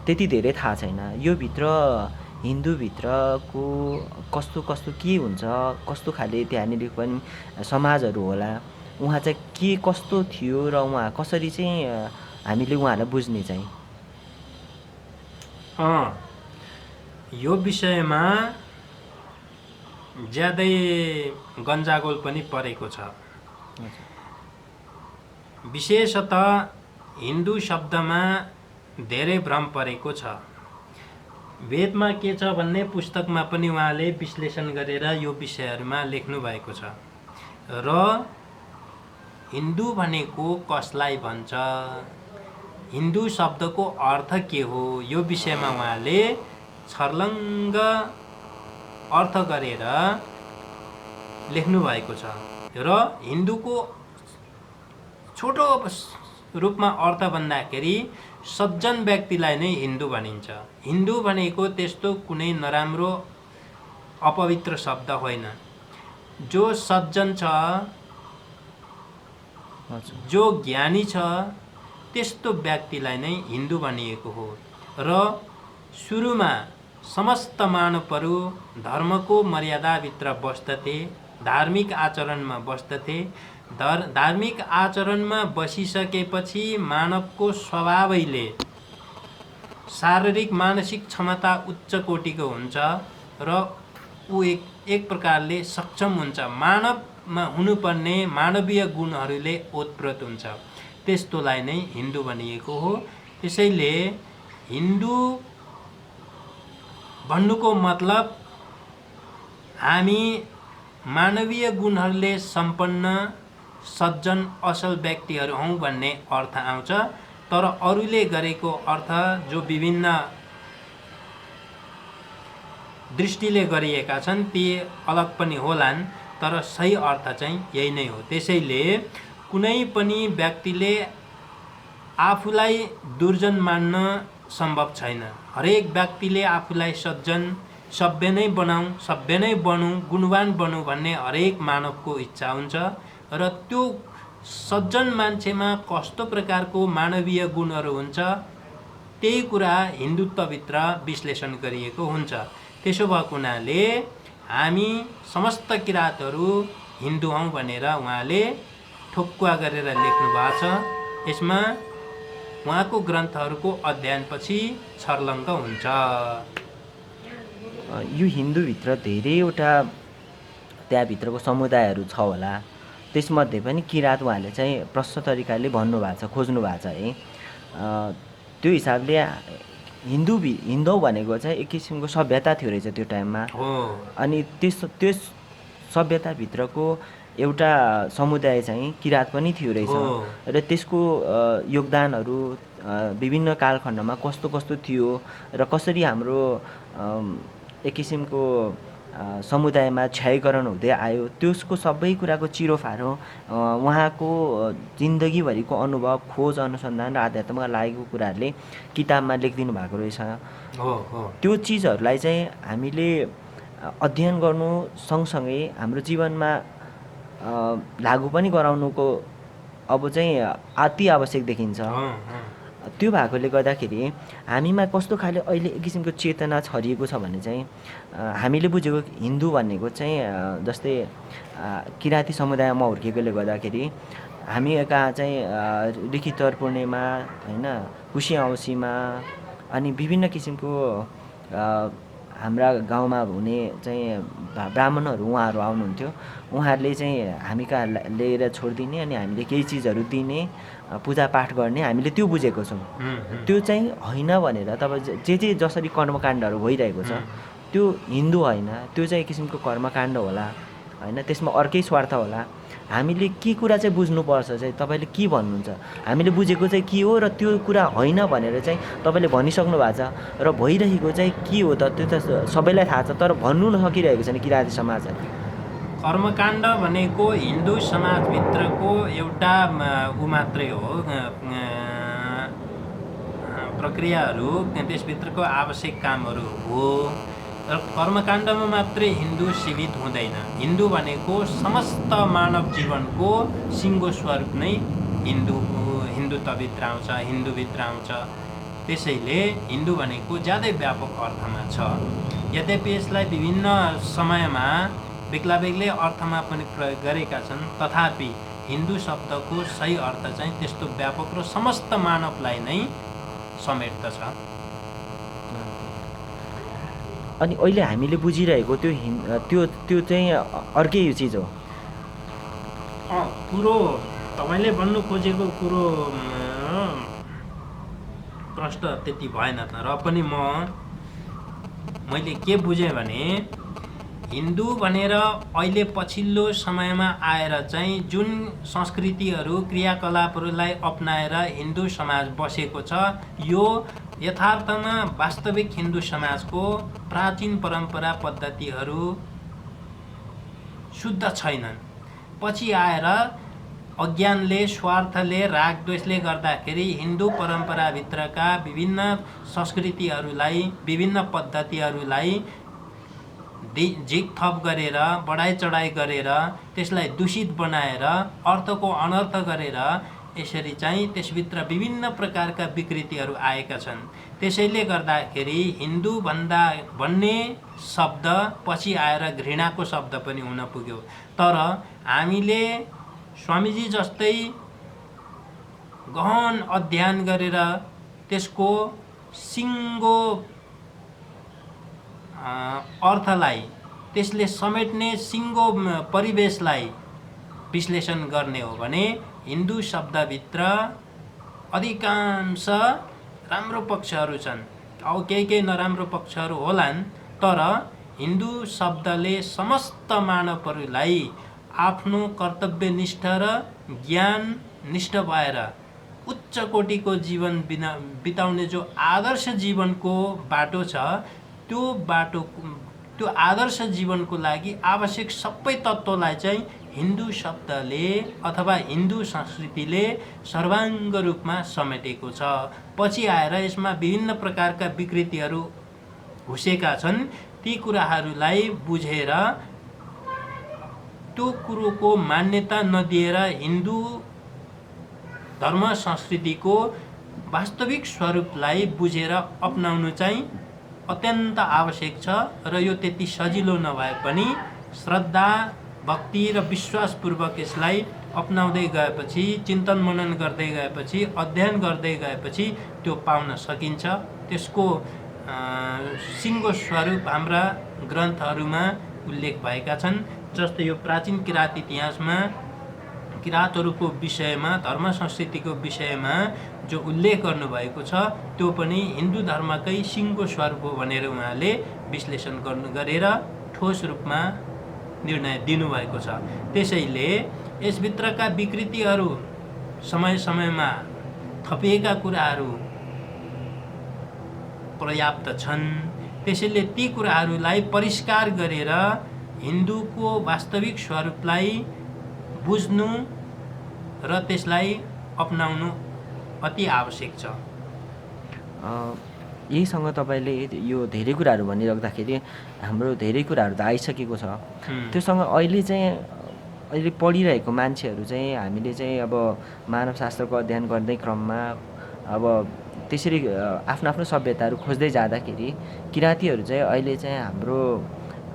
S2: त्यति धेरै थाहा छैन। यो भित्र हिन्दूभित्रको कस्तो के हुन्छ, कस्तो खाले त्यहाँनिर पनि समाजहरू होला, उहाँ चाहिँ के कस्तो थियो र उहाँ कसरी चाहिँ हामीले उहाँलाई बुझ्ने चाहिँ?
S1: यो विषयमा ज्यादै गन्जागोल पनि परेको छ। विशेषतः हिन्दू शब्दमा धेरै भ्रम परेको छ। वेदमा के छ भन्ने पुस्तकमा पनि उहाँले विश्लेषण गरेर यो विषयहरूमा लेख्नु भएको छ। र हिन्दू भनेको कसलाई भन्छ, हिन्दू शब्दको अर्थ के हो, यो विषयमा उहाँले छर्लङ्ग अर्थ गरेर लेख्नु भएको छ। र हिन्दूको छोटो रूपमा अर्थ भन्दाखेरि सज्जन व्यक्तिलाई नै हिन्दू भनिन्छ। हिन्दू भनेको त्यस्तो कुनै नराम्रो अपवित्र शब्द होइन। जो सज्जन छ, जो ज्ञानी छ, त्यस्तो व्यक्तिलाई नै हिन्दू भनिएको हो। र सुरुमा समस्त मानवहरू धर्मको मर्यादाभित्र बस्दथे, धार्मिक आचरणमा बस्दथे। धार्मिक आचरणमा बसिसकेपछि मानवको स्वभावैले शारीरिक मानसिक क्षमता उच्च कोटिको हुन्छ र ऊ एक प्रकारले सक्षम हुन्छ। मानवमा हुनुपर्ने मानवीय गुणहरूले ओतप्रोत हुन्छ। त्यस्तोलाई नै हिन्दू भनिएको हो। त्यसैले हिन्दू भन्नुको मतलब हामी मानवीय गुणहरूले सम्पन्न सज्जन असल व्यक्तिहरू हौँ भन्ने अर्थ आउँछ। तर अरूले गरेको अर्थ जो विभिन्न दृष्टिले गरिएका छन् ती अलग पनि होलान्, तर सही अर्थ चाहिँ यही नै हो। त्यसैले कुनै पनि व्यक्तिले आफूलाई दुर्जन मान्न सम्भव छैन। हरेक व्यक्तिले आफूलाई सज्जन, सभ्य नै बनाऊँ, सभ्य नै बनौँ, गुणवान बनौँ भन्ने हरेक मानवको इच्छा हुन्छ। र त्यो सज्जन मान्छेमा कस्तो प्रकारको मानवीय गुणहरू हुन्छ त्यही कुरा हिन्दुत्वभित्र विश्लेषण गरिएको हुन्छ। त्यसो भएको हुनाले हामी समस्त किराँतहरू हिन्दू हौँ भनेर उहाँले ठोक्कुवा गरेर लेख्नु भएको छ। यसमा उहाँको ग्रन्थहरूको अध्ययनपछि छर्लङ्ग हुन्छ।
S2: यो हिन्दूभित्र धेरैवटा त्यहाँभित्रको समुदायहरू छ होला, त्यसमध्ये पनि किराँत उहाँले चाहिँ प्रष्ट तरिकाले भन्नुभएको छ, खोज्नु भएको छ है। त्यो हिसाबले हिन्दू भनेको चाहिँ एक किसिमको सभ्यता थियो रहेछ त्यो टाइममा। अनि त्यस सभ्यताभित्रको एउटा समुदाय चाहिँ किराँत पनि थियो रहेछ। र त्यसको योगदानहरू विभिन्न कालखण्डमा कस्तो कस्तो थियो र कसरी हाम्रो एक किसिमको समुदायमा क्षयकरण हुँदै आयो, त्यसको सबै कुराको चिरोफारो उहाँको जिन्दगीभरिको अनुभव, खोज, अनुसन्धान र आध्यात्ममा लागेको कुराहरूले किताबमा लेखिदिनु भएको रहेछ। त्यो चिजहरूलाई चाहिँ हामीले अध्ययन गर्नु सँगसँगै हाम्रो जीवनमा लागू पनि गराउनुको अब चाहिँ अति आवश्यक देखिन्छ। त्यो भएकोले गर्दाखेरि हामीमा कस्तो खाले अहिले एक किसिमको चेतना छरिएको छ भने चाहिँ हामीले बुझेको हिन्दू भनेको चाहिँ जस्तै किराँती समुदायमा हुर्केकोले गर्दाखेरि हामी कहाँ चाहिँ रिखितर पूर्णिमा होइन, कुशी औँसीमा अनि विभिन्न किसिमको हाम्रा गाउँमा हुने चाहिँ ब्राह्मणहरू उहाँहरू आउनुहुन्थ्यो। उहाँहरूले चाहिँ हामी कहाँ लिएर छोडिदिने अनि हामीले केही चिजहरू दिने, पूजापाठ गर्ने, हामीले त्यो बुझेको छौँ। त्यो चाहिँ होइन भनेर तपाईँ जे जसरी कर्मकाण्डहरू भइरहेको छ त्यो हिन्दू होइन, त्यो चाहिँ एक किसिमको कर्मकाण्ड होला होइन, त्यसमा अर्कै स्वार्थ होला। हामीले के कुरा चाहिँ बुझ्नुपर्छ चाहिँ तपाईँले के भन्नुहुन्छ, हामीले बुझेको चाहिँ के हो र त्यो कुरा होइन भनेर चाहिँ तपाईँले भनिसक्नु भएको छ र भइरहेको चाहिँ के हो त त्यो त सबैलाई थाहा छ, तर भन्नु नसकिरहेको छैन किराँती समाजहरूले।
S1: कर्मकाण्ड भनेको हिन्दू समाजभित्रको एउटा ऊ मात्रै हो, प्रक्रियाहरू, त्यसभित्रको आवश्यक कामहरू हो। र कर्मकाण्डमा मात्रै हिन्दू सीमित हुँदैन। हिन्दू भनेको समस्त मानव जीवनको सिङ्गो स्वरूप नै हिन्दुत्वभित्र आउँछ, हिन्दूभित्र आउँछ। त्यसैले हिन्दू भनेको ज्यादै व्यापक अर्थमा छ। यद्यपि यसलाई विभिन्न समयमा बेग्ला बेग्लै अर्थमा पनि प्रयोग गरेका छन्, तथापि हिन्दू शब्दको सही अर्थ चाहिँ त्यस्तो व्यापक र समस्त मानवलाई नै समेट्दछ।
S2: अनि अहिले हामीले बुझिरहेको त्यो चाहिँ अर्कै यो चिज हो।
S1: कुरो तपाईँले भन्नु खोजेको कुरो प्रश्न त्यति भएन, तर पनि मैले के बुझेँ भने हिन्दू भनेर अहिले पछिल्लो समयमा आएर चाहिँ जुन संस्कृतिहरू, क्रियाकलापहरूलाई अपनाएर हिन्दू समाज बसेको छ, यो यथार्थमा वास्तविक हिन्दू समाजको प्राचीन परम्परा पद्धतिहरू शुद्ध छैनन्। पछि आएर अज्ञानले, स्वार्थले, रागद्वेषले गर्दाखेरि हिन्दू परम्पराभित्रका विभिन्न संस्कृतिहरूलाई, विभिन्न पद्धतिहरूलाई झिक थप गरेर, बढाइ चढाइ गरेर, त्यसलाई दूषित बनाएर, अर्थको अनर्थ गरेर यसरी चाहिँ त्यसभित्र विभिन्न प्रकारका विकृतिहरू आएका छन्। त्यसैले गर्दाखेरि हिन्दू भन्ने शब्द पछि आएर घृणाको शब्द पनि हुन पुग्यो। तर हामीले स्वामीजी जस्तै गहन अध्ययन गरेर त्यसको सिङ्गो अर्थलाई, त्यसले समेट्ने सिङ्गो परिवेशलाई विश्लेषण गर्ने हो भने हिन्दू शब्दभित्र अधिकांश राम्रो पक्षहरू छन्, अब केही नराम्रो पक्षहरू होलान्, तर हिन्दू शब्दले समस्त मानवहरूलाई आफ्नो कर्तव्यनिष्ठ र ज्ञाननिष्ठ भएर उच्च कोटिको जीवन बिताउने जो आदर्श जीवनको बाटो छ, त्यो बाटो त्यो आदर्श जीवनको लागि आवश्यक सबै तत्त्वलाई चाहिँ हिन्दू शब्दले अथवा हिन्दू संस्कृतिले सर्वाङ्ग रूपमा समेटेको छ। पछि आएर यसमा विभिन्न प्रकारका विकृतिहरू घुसेका छन्। ती कुराहरूलाई बुझेर त्यो कुरोको मान्यता नदिएर हिन्दू धर्म संस्कृतिको वास्तविक स्वरूपलाई बुझेर अपनाउनु चाहिँ अत्यन्त आवश्यक छ। र यो त्यति सजिलो नभए पनि श्रद्धा, भक्ति र विश्वासपूर्वक यसलाई अपनाउँदै गएपछि, चिन्तन मनन गर्दै गएपछि, अध्ययन गर्दै गएपछि त्यो पाउन सकिन्छ। त्यसको सिङ्गो स्वरूप हाम्रा ग्रन्थहरूमा उल्लेख भएका छन्। जस्तै यो प्राचीन किराँत इतिहासमा किराँतहरूको विषयमा, धर्म संस्कृतिको विषयमा जो उल्लेख गर्नुभएको छ त्यो पनि हिन्दू धर्मकै सिङ्गो स्वरूप हो भनेर उहाँले विश्लेषण गरेर ठोस रूपमा निर्णय दिनुभएको छ। त्यसैले यसभित्रका विकृतिहरू, समय समयमा थपिएका कुराहरू पर्याप्त छन्। त्यसैले ती कुराहरूलाई परिष्कार गरेर हिन्दूको वास्तविक स्वरूपलाई बुझ्नु र त्यसलाई अपनाउनु अति आवश्यक छ।
S2: यहीसँग तपाईँले यो धेरै कुराहरू भनिराख्दाखेरि हाम्रो धेरै कुराहरू त आइसकेको छ। त्योसँग अहिले पढिरहेको मान्छेहरू चाहिँ हामीले चाहिँ अब मानवशास्त्रको अध्ययन गर्दै क्रममा अब त्यसरी आफ्नो आफ्नो सभ्यताहरू खोज्दै जाँदाखेरि किराँतीहरू चाहिँ अहिले चाहिँ हाम्रो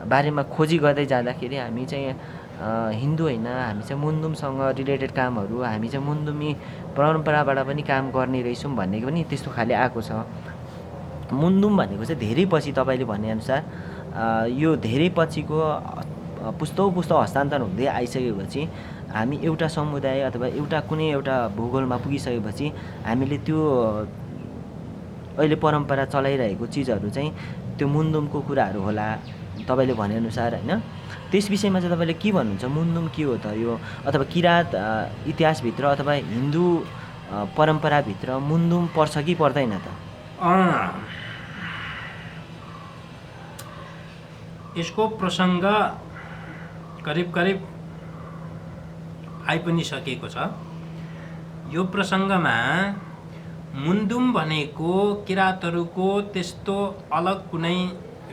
S2: बारेमा खोजी गर्दै जाँदाखेरि हामी चाहिँ हिन्दू होइन, हामी चाहिँ मुन्दुमसँग रिलेटेड कामहरू, हामी चाहिँ मुन्दुमी परम्पराबाट पनि काम गर्ने रहेछौँ भन्ने पनि त्यस्तो खाले आएको छ। मुन्दुम भनेको चाहिँ धेरै पछि तपाईँले भनेअनुसार यो धेरै पछिको पुस्तौँ हस्तान्तरण हुँदै आइसकेपछि हामी एउटा समुदाय अथवा एउटा कुनै एउटा भूगोलमा पुगिसकेपछि हामीले त्यो अहिले परम्परा चलाइरहेको चिजहरू चाहिँ त्यो मुन्दुमको कुराहरू होला तपाईँले भनेअनुसार, होइन? त्यस विषयमा चाहिँ तपाईँले के भन्नुहुन्छ? मुन्दुम के हो त यो? अथवा किराँत इतिहासभित्र अथवा हिन्दू परम्पराभित्र मुन्दुम पर्छ कि पर्दैन त?
S1: यसको प्रसङ्ग करिब करिब आइ पनि सकेको छ। यो प्रसङ्गमा मुन्दुम भनेको किराँतहरूको त्यस्तो अलग कुनै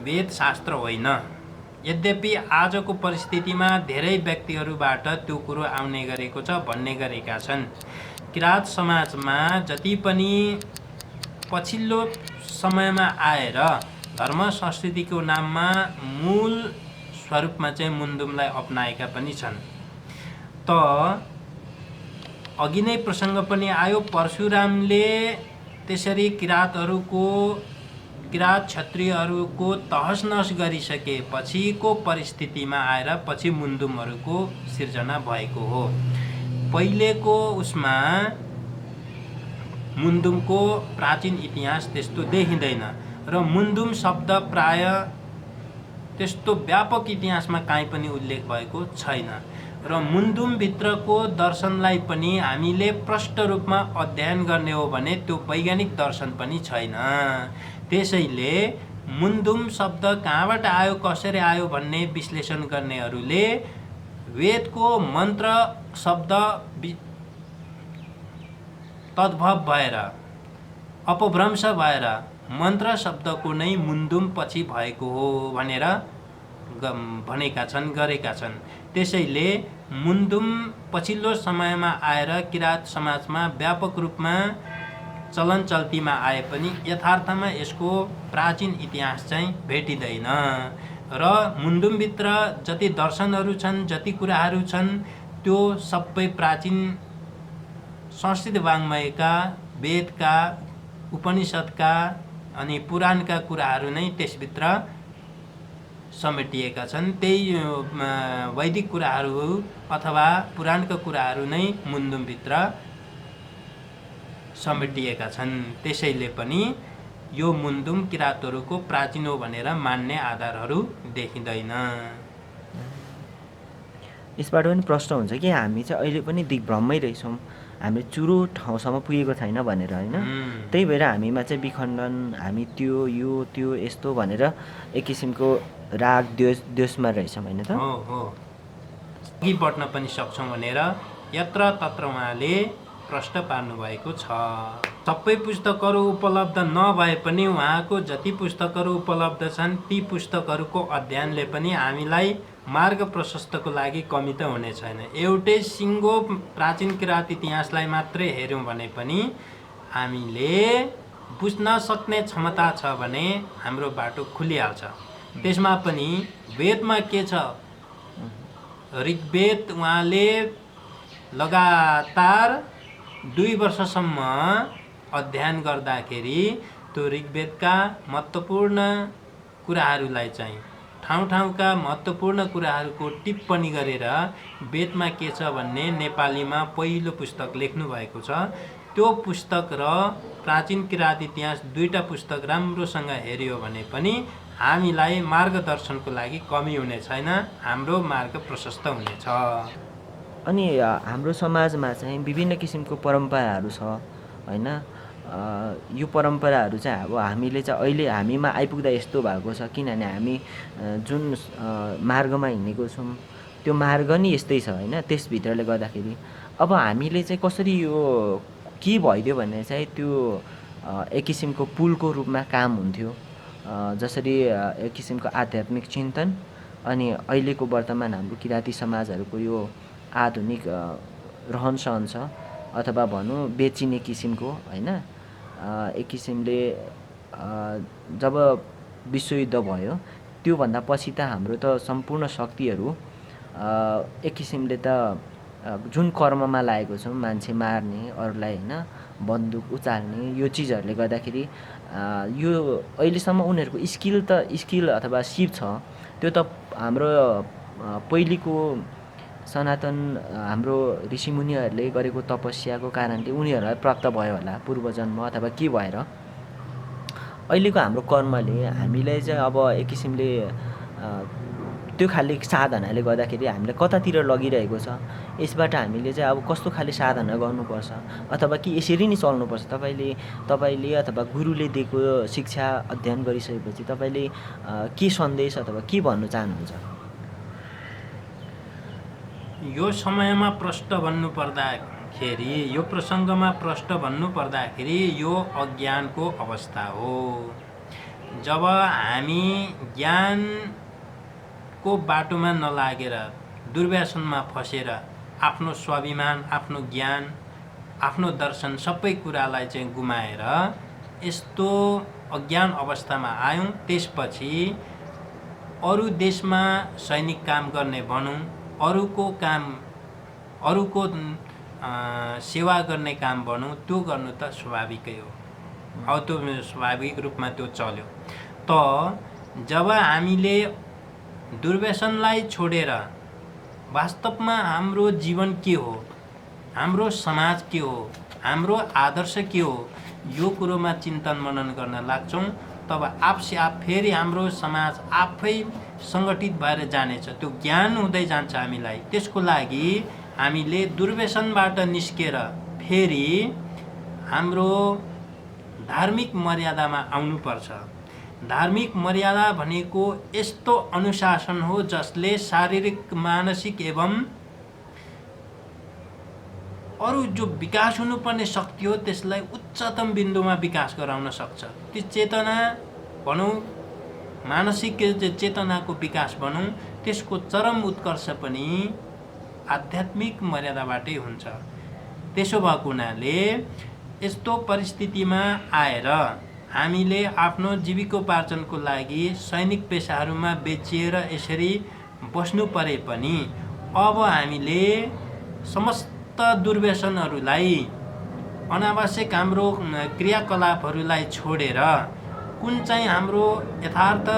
S1: वेदशास्त्र होइन। यद्यपि आजको परिस्थितिमा धेरै व्यक्तिहरूबाट त्यो कुरो आउने गरेको छ, भन्ने गरेका छन्। किराँत समाजमा जति पनि पछिल्लो समयमा आएर धर्म संस्कृतिको नाममा मूल स्वरूपमा चाहिँ मुन्दुमलाई अपनाएका पनि छन्। त अघि नै प्रसङ्ग पनि आयो, परशुरामले त्यसरी किराँत क्षत्रियहरूको तहस नहस गरिसकेपछिको परिस्थितिमा आएर पछि मुन्दुमहरूको सिर्जना भएको हो। पहिलेको उसमा मुन्दुमको प्राचीन इतिहास त्यस्तो देखिँदैन र मुन्दुम शब्द प्राय त्यस्तो व्यापक इतिहासमा काहीँ पनि उल्लेख भएको छैन। र मुन्दुमभित्रको दर्शनलाई पनि हामीले प्रष्ट रूपमा अध्ययन गर्ने हो भने त्यो वैज्ञानिक दर्शन पनि छैन। त्यसैले मुन्दुम शब्द कहाँबाट आयो, कसरी आयो भन्ने विश्लेषण गर्नेहरूले वेदको मन्त्र शब्द तद्भव भएर, अपभ्रंश भएर मन्त्र शब्दको नै मुन्दुम पछि भएको हो भनेर भनेका छन्, गरेका छन्। त्यसैले मुन्दुम पछिल्लो समयमा आएर किराँत समाजमा व्यापक रूपमा चलन चल्तीमा आए पनि यथार्थमा यसको प्राचीन इतिहास चाहिँ भेटिँदैन। र मुन्दुमभित्र जति दर्शनहरू छन्, जति कुराहरू छन्, त्यो सबै प्राचीन संस्कृत वाङ्मयका, वेदका, उपनिषदका अनि पुराणका कुराहरू नै त्यसभित्र समेटिएका छन्। त्यही वैदिक कुराहरू अथवा पुराणका कुराहरू नै मुन्दुमभित्र समेटिएका छन्। त्यसैले पनि यो मुन्दुम किराँतहरूको प्राचीन हो भनेर मान्ने आधारहरू देखिँदैन।
S2: यसबाट पनि प्रश्न हुन्छ कि हामी चाहिँ अहिले पनि दिग्भ्रममै रहेछौँ, हामीले चुरो ठाउँसम्म पुगेको छैन भनेर होइन। त्यही भएर हामीमा चाहिँ विखण्डन, हामी त्यो यो त्यो यस्तो भनेर एक किसिमको राग द्वेषमा रहेछौँ होइन त।
S1: हो हो, अघि बढ्न पनि सक्छौँ भनेर यत्र तत्र उहाँले प्रश्न पार्नु भएको छ। सबै पुस्तकहरू उपलब्ध नभए पनि उहाँको जति पुस्तकहरू उपलब्ध छन् ती पुस्तकहरूको अध्ययनले पनि हामीलाई मार्ग प्रशस्तको लागि कमी त हुने छैन। एउटै सिङ्गो प्राचीन किराँत इतिहासलाई मात्रै हेऱ्यौँ भने पनि हामीले बुझ्न सक्ने क्षमता छ भने हाम्रो बाटो खुलिहाल्छ। त्यसमा पनि वेदमा के छ, ऋग्वेद उहाँले लगातार 2 वर्षसम्म अध्ययन गर्दाखेरि त्यो ऋग्वेदका महत्त्वपूर्ण कुराहरूलाई चाहिँ ठाउँ ठाउँका महत्त्वपूर्ण कुराहरूको टिप्पणी गरेर वेदमा के छ भन्ने नेपालीमा पहिलो पुस्तक लेख्नु भएको छ। त्यो पुस्तक र प्राचीन किराँत इतिहास दुईटा पुस्तक राम्रोसँग हेऱ्यो भने पनि हामीलाई मार्गदर्शनको लागि कमी हुने छैन, हाम्रो मार्ग प्रशस्त हुनेछ।
S2: अनि हाम्रो समाजमा चाहिँ विभिन्न किसिमको परम्पराहरू छ होइन। यो परम्पराहरू चाहिँ अब हामीले चाहिँ अहिले हामीमा आइपुग्दा यस्तो भएको छ किनभने हामी जुन मार्गमा हिँडेको छौँ त्यो मार्ग नि यस्तै छ होइन। त्यसभित्रले गर्दाखेरि अब हामीले चाहिँ कसरी यो के भइदियो भने चाहिँ त्यो एक किसिमको पुलको रूपमा काम हुन्थ्यो। जसरी एक किसिमको आध्यात्मिक चिन्तन अनि अहिलेको वर्तमान हाम्रो किराँती समाजहरूको यो आधुनिक रहनसहन छ अथवा भनौँ बेचिने किसिमको होइन। एक किसिमले जब विश्वयुद्ध भयो त्योभन्दा पछि त हाम्रो त सम्पूर्ण शक्तिहरू एक किसिमले त जुन कर्ममा लागेको छौँ, मान्छे मार्ने, अरूलाई होइन बन्दुक उचाल्ने, यो चिजहरूले गर्दाखेरि यो अहिलेसम्म उनीहरूको स्किल अथवा सिप छ। त्यो त हाम्रो पहिलेको सनातन हाम्रो ऋषिमुनिहरूले गरेको तपस्याको कारणले उनीहरूलाई प्राप्त भयो होला पूर्वजन्म अथवा के भएर। अहिलेको हाम्रो कर्मले हामीलाई चाहिँ अब एक किसिमले त्यो खाले साधनाले गर्दाखेरि हामीलाई कतातिर लगिरहेको छ। यसबाट हामीले चाहिँ अब कस्तो खाले साधना गर्नुपर्छ अथवा कि यसरी नै चल्नुपर्छ, तपाईँले अथवा गुरुले दिएको शिक्षा अध्ययन गरिसकेपछि तपाईँले के सन्देश अथवा के भन्न चाहनुहुन्छ?
S1: यो समयमा प्रश्न भन्नुपर्दाखेरि, यो प्रसङ्गमा प्रश्न भन्नुपर्दाखेरि यो अज्ञानको अवस्था हो। जब हामी ज्ञानको बाटोमा नलागेर दुर्व्यसनमा फसेर आफ्नो स्वाभिमान, आफ्नो ज्ञान, आफ्नो दर्शन सबै कुरालाई चाहिँ गुमाएर यस्तो अज्ञान अवस्थामा आयौँ। त्यसपछि अरू देशमा सैनिक काम गर्ने भनौँ, अरूको सेवा गर्ने काम भनौँ, त्यो गर्नु त स्वाभाविकै हो। अब त्यो स्वाभाविक रूपमा त्यो चल्यो। त जब हामीले दुर्व्यसनलाई छोडेर वास्तवमा हाम्रो जीवन के हो, हाम्रो समाज के हो, हाम्रो आदर्श के हो, यो कुरोमा चिन्तन मनन गर्न लाग्छौँ तब आपसे आप फेरि हाम्रो समाज आफै सङ्गठित भएर जानेछ। त्यो ज्ञान हुँदै जान्छ हामीलाई। त्यसको लागि हामीले दुर्व्यसनबाट निस्केर फेरि हाम्रो धार्मिक मर्यादामा आउनुपर्छ। धार्मिक मर्यादा भनेको यस्तो अनुशासन हो जसले शारीरिक, मानसिक एवं अरू जो विकास हुनुपर्ने शक्ति हो त्यसलाई उच्चतम बिन्दुमा विकास गराउन सक्छ। त्यो चेतना भनौँ, मानसिक चेतनाको विकास भनौँ, त्यसको चरम उत्कर्ष पनि आध्यात्मिक मर्यादाबाटै हुन्छ। त्यसो भएको हुनाले यस्तो परिस्थितिमा आएर हामीले आफ्नो जीविकोपार्जनको लागि सैनिक पेसाहरूमा बेचिएर यसरी बस्नु परे पनि अब हामीले समस्त दुर्व्यसनहरूलाई, अनावश्यक हाम्रो क्रियाकलापहरूलाई छोडेर कुन चाहिँ हाम्रो यथार्थ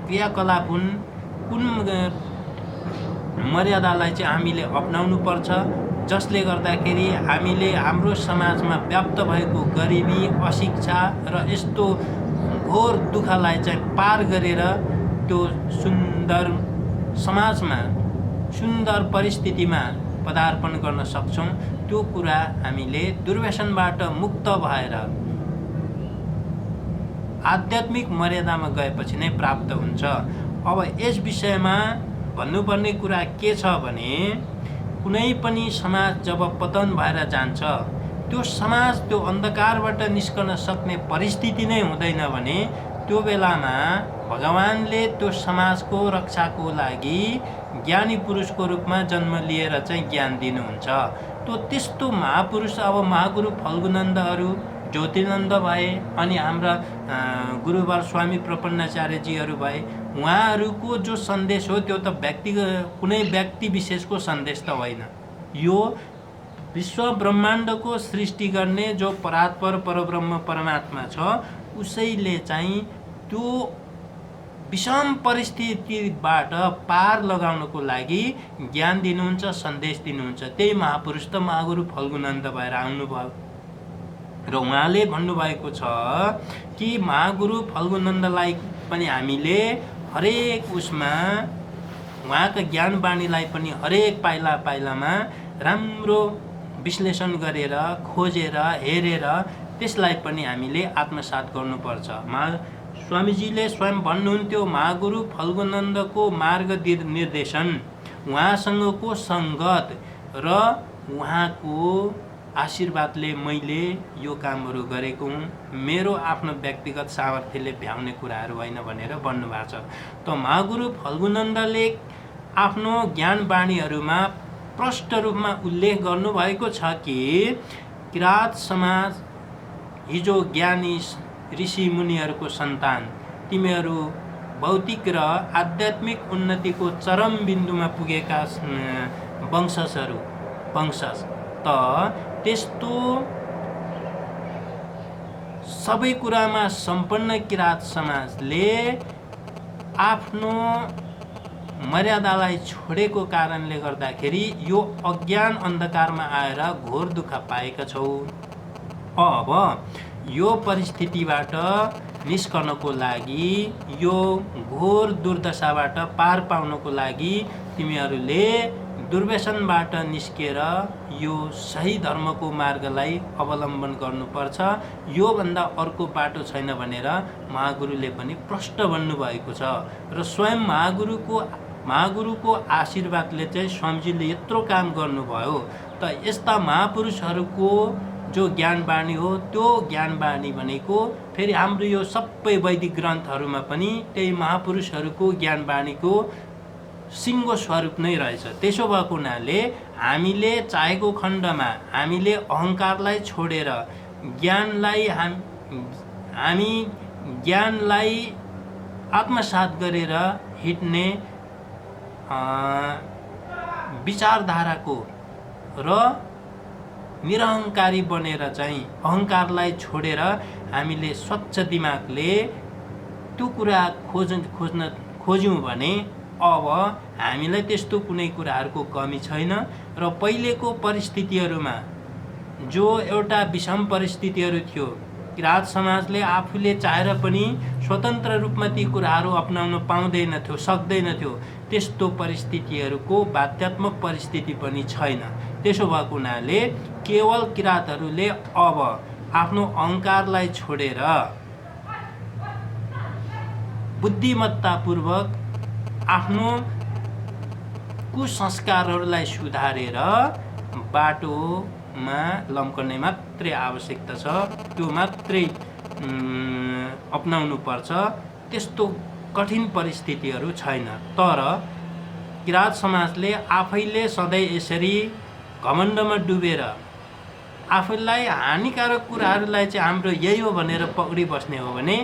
S1: क्रियाकलाप हुन्, कुन मर्यादालाई चाहिँ हामीले अपनाउनु पर्छ जसले गर्दाखेरि हामीले हाम्रो समाजमा व्याप्त भएको गरिबी, अशिक्षा र यस्तो घोर दुःखलाई चाहिँ पार गरेर त्यो सुन्दर समाजमा सुन्दर परिस्थितिमा पदार्पण गर्न सक्छौँ, त्यो कुरा हामीले दुर्व्यसनबाट मुक्त भएर आध्यात्मिक मर्यादामा गएपछि नै प्राप्त हुन्छ। अब यस विषयमा भन्नुपर्ने कुरा के छ भने कुनै पनि समाज जब पतन भएर जान्छ, त्यो समाज त्यो अन्धकारबाट निस्कन सक्ने परिस्थिति नै हुँदैन भने त्यो बेलामा भगवानले त्यो समाजको रक्षाको लागि ज्ञानी पुरुषको रूपमा जन्म लिएर चाहिँ ज्ञान दिनुहुन्छ। त्यस्तो महापुरुष अब महागुरु फल्गुनन्दहरू, ज्योतिनन्द भए, अनि हाम्रा गुरुवर स्वामी प्रपन्नाचार्यजीहरू भए, उहाँहरूको जो सन्देश हो त्यो त व्यक्तिगत कुनै व्यक्ति विशेषको सन्देश त होइन। यो विश्व ब्रह्माण्डको सृष्टि गर्ने जो परात्पर परब्रह्म परमात्मा छ, उसैले चाहिँ त्यो विषम परिस्थितिबाट पार लगाउनको लागि ज्ञान दिनुहुन्छ, सन्देश दिनुहुन्छ। त्यही महापुरुष त महागुरु फल्गुनन्द भएर आउनुभयो र उहाँले भन्नुभएको छ कि महागुरु फल्गुनन्दलाई पनि हामीले हरेक उसमा उहाँका ज्ञान बाणीलाई पनि हरेक पाइला पाइलामा राम्रो विश्लेषण गरेर, खोजेर, हेरेर त्यसलाई पनि हामीले आत्मसात गर्नुपर्छ। स्वामीजीले स्वयं भन्नुहुन्थ्यो, महागुरु फल्गुनन्दको मार्ग निर्देशन, उहाँसँगको सङ्गत र उहाँको आशीर्वादले मैले यो कामहरू गरेको हुँ, मेरो आफ्नो व्यक्तिगत सामर्थ्यले भ्याउने कुराहरू होइन भनेर भन्नुभएको छ। त महागुरु फल्गुनन्दले आफ्नो ज्ञान बाणीहरूमा प्रष्ट रूपमा उल्लेख गर्नुभएको छ कि किरात समाज हिजो ज्ञानी ऋषि मुनिहरूको सन्तान, तिमीहरू भौतिक र आध्यात्मिक उन्नतिको चरम बिन्दुमा पुगेका वंशज त त्यस्तो सबै कुरामा सम्पन्न किरात समाजले आफ्नो मर्यादालाई छोडेको कारणले गर्दाखेरि यो अज्ञान अन्धकारमा आएर घोर दुःख पाएका छौ। अब यो परिस्थितिबाट निस्कनको लागि, यो घोर दुर्दशाबाट पार पाउनको लागि तिमीहरूले दुर्व्यसनबाट निस्केर यो सही धर्मको मार्गलाई अवलम्बन गर्नुपर्छ। योभन्दा अर्को बाटो छैन भनेर महागुरुले पनि प्रष्ट भन्नुभएको छ। र स्वयं महागुरुको आशीर्वादले चाहिँ स्वामीजीले यत्रो काम गर्नुभयो। त यस्ता महापुरुषहरूको जो ज्ञान बाणी हो, त्यो ज्ञान बाणी भनेको फेरि हाम्रो यो सबै वैदिक ग्रन्थहरूमा पनि त्यही महापुरुषहरूको ज्ञान बाणीको सिङ्गो स्वरूप नै रहेछ। त्यसो भएको हुनाले हामीले चाहेको खण्डमा हामीले अहङ्कारलाई छोडेर हामी ज्ञानलाई आत्मसात गरेर हिँड्ने विचारधाराको र निरहङ्कारी बनेर चाहिँ अहङ्कारलाई छोडेर हामीले स्वच्छ दिमागले त्यो कुरा खोज्यौँ भने अब हामीलाई त्यस्तो कुनै कुराहरूको कमी छैन। र पहिलेको परिस्थितिहरूमा जो एउटा विषम परिस्थितिहरू थियो, किरात समाजले आफूले चाहेर पनि स्वतन्त्र रूपमा ती कुराहरू अपनाउन पाउँदैनथ्यो, सक्दैनथ्यो। त्यस्तो परिस्थितिहरूको बाध्यात्मक परिस्थिति पनि छैन। त्यसो भएको हुनाले केवल किरातहरूले अब आफ्नो अहङ्कारलाई छोडेर बुद्धिमत्तापूर्वक आफ्नो कुसंस्कारहरूलाई सुधारेर बाटोमा लम्कने मात्रै आवश्यकता छ, त्यो मात्रै अपनाउनु पर्छ। त्यस्तो कठिन परिस्थितिहरू छैन। तर किरात समाजले आफैले सधैँ यसरी घमण्डमा डुबेर आफूलाई हानिकारक कुराहरूलाई चाहिँ हाम्रो यही हो भनेर पक्री बस्ने हो भने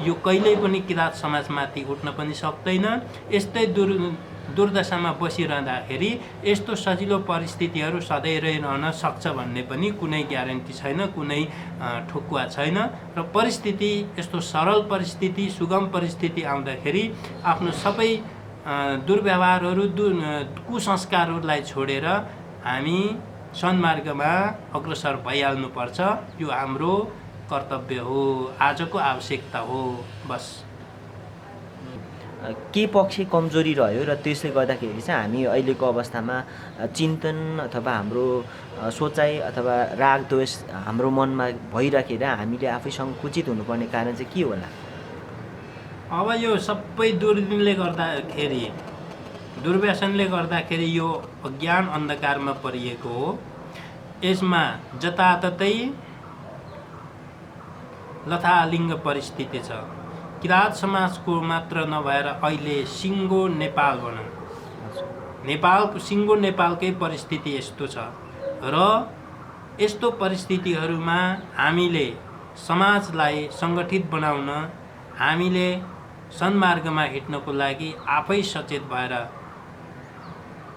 S1: यो कहिल्यै पनि किरात समाजमाथि उठ्न पनि सक्दैन। यस्तै दुर्दशामा बसिरहँदाखेरि यस्तो सजिलो परिस्थितिहरू सधैँ रहिरहन सक्छ भन्ने पनि कुनै ग्यारेन्टी छैन, कुनै ठोकुवा छैन। र परिस्थिति यस्तो सरल परिस्थिति, सुगम परिस्थिति आउँदाखेरि आफ्नो सबै दुर्व्यवहारहरू, कुसंस्कारहरूलाई छोडेर हामी सन्मार्गमा अग्रसर भइहाल्नुपर्छ। यो हाम्रो कर्तव्य हो, आजको आवश्यकता हो। बस
S2: के पक्ष कमजोरी रह्यो र त्यसले गर्दाखेरि चाहिँ हामी अहिलेको अवस्थामा चिन्तन अथवा हाम्रो सोचाइ अथवा राग द्वेष हाम्रो मनमा भइराखेर हामीले आफै सङ्कुचित हुनुपर्ने कारण चाहिँ के होला?
S1: अब यो सबै दुर्दिनले गर्दाखेरि, दुर्व्यसनले गर्दाखेरि यो अज्ञान अन्धकारमा परिएको हो। यसमा जताततै लथालिङ्ग परिस्थिति छ। किराँत समाजको मात्र नभएर अहिले सिङ्गो नेपाल भनौँ, सिङ्गो नेपालकै परिस्थिति यस्तो छ र यस्तो परिस्थितिहरूमा हामीले समाजलाई सङ्गठित बनाउन, हामीले सन्मार्गमा हिँड्नको लागि आफै सचेत भएर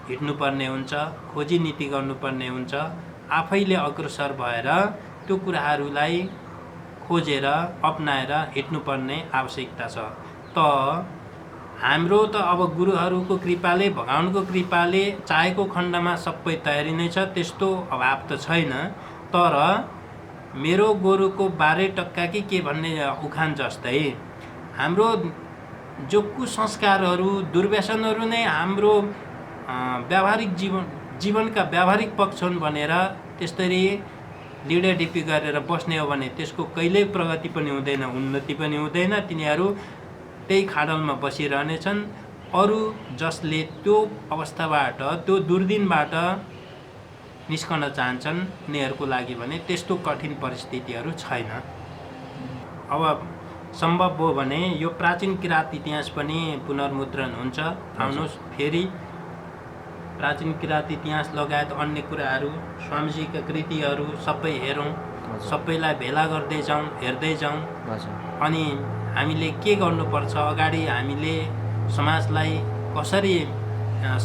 S1: हिँड्नुपर्ने हुन्छ, खोजी नीति गर्नुपर्ने हुन्छ। आफैले अग्रसर भएर त्यो कुराहरूलाई खोजेर अपनाएर हिँड्नुपर्ने आवश्यकता छ। हाम्रो त अब गुरुहरूको कृपाले, भगवानको कृपाले चाहेको खण्डमा सबै तयारी नै छ, त्यस्तो अभाव त छैन। तर मेरो गोरुको 12 टक्का के भन्ने उखान जस्तै हाम्रो जो कुसंस्कारहरू, दुर्व्यसनहरू नै हाम्रो व्यावहारिक जीवनका व्यावहारिक पक्ष हुन् भनेर त्यसरी लिडाडिपी गरेर बस्ने हो भने त्यसको कहिल्यै प्रगति पनि हुँदैन, उन्नति पनि हुँदैन। तिनीहरू त्यही खाडलमा बसिरहनेछन्। अरू जसले त्यो अवस्थाबाट, त्यो दुर्दिनबाट निस्कन चाहन्छन् उनीहरूको लागि भने त्यस्तो कठिन परिस्थितिहरू छैन। अब सम्भव हो भने यो प्राचीन किराँत इतिहास पनि पुनर्मुद्रण हुन्छ। आउनुहोस् फेरि प्राचीन किराँत इतिहास लगायत अन्य कुराहरू, स्वामीजीका कृतिहरू सबै हेरौँ, सबैलाई भेला गर्दै जाउँ, हेर्दै जाउँ। अनि हामीले के गर्नुपर्छ, अगाडि हामीले समाजलाई कसरी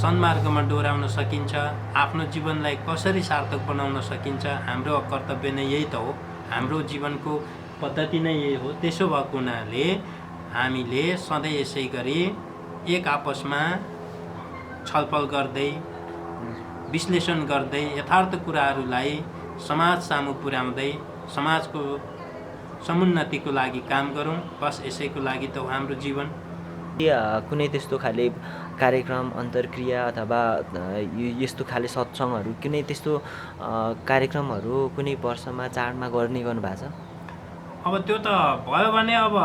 S1: सन्मार्गमा डोराउन सकिन्छ, आफ्नो जीवनलाई कसरी सार्थक बनाउन सकिन्छ, हाम्रो कर्तव्य नै यही त हो, हाम्रो जीवनको पद्धति नै यही हो। त्यसो भएको हुनाले हामीले सधैँ यसै गरी एक आपसमा छलफल गर्दै, विश्लेषण गर्दै, यथार्थ कुराहरूलाई समाज सामु पुर्याउँदै समाजको समुन्नतिको लागि काम गरौँ। बस यसैको लागि त हो हाम्रो जीवन।
S2: कुनै त्यस्तो खाले कार्यक्रम, अन्तर्क्रिया अथवा यस्तो खाले सत्सङ्गहरू, कुनै त्यस्तो कार्यक्रमहरू कुनै वर्षमा चाडमा गर्नु भएको छ?
S1: अब त्यो त भयो भने अब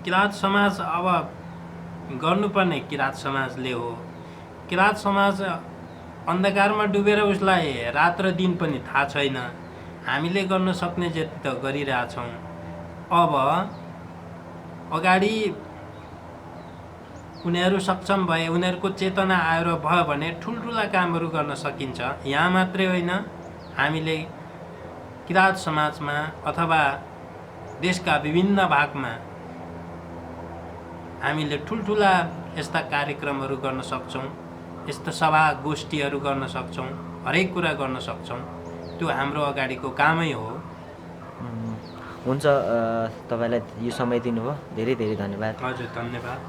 S1: किराँत समाज अब गर्नुपर्ने किराँत समाजले हो। किराँत समाज अन्धकारमा डुबेर उसलाई रात र दिन पनि थाहा छैन। हामीले गर्न सक्ने जति त गरिरहेछौँ। अब अगाडि उनीहरू सक्षम भए, उनीहरूको चेतना आएर भयो भने ठुल्ठुला कामहरू गर्न सकिन्छ। यहाँ मात्रै होइन, हामीले किराँत समाजमा अथवा देशका विभिन्न भागमा हामीले ठुल्ठुला यस्ता कार्यक्रमहरू गर्न सक्छौँ, यस्ता सभा गोष्ठीहरू गर्न सक्छौँ, हरेक कुरा गर्न सक्छौँ। त्यो हाम्रो अगाडिको कामै हो।
S2: हुन्छ, तपाईँलाई यो समय दिनुभयो, धेरै धेरै धन्यवाद।
S1: हजुर, धन्यवाद।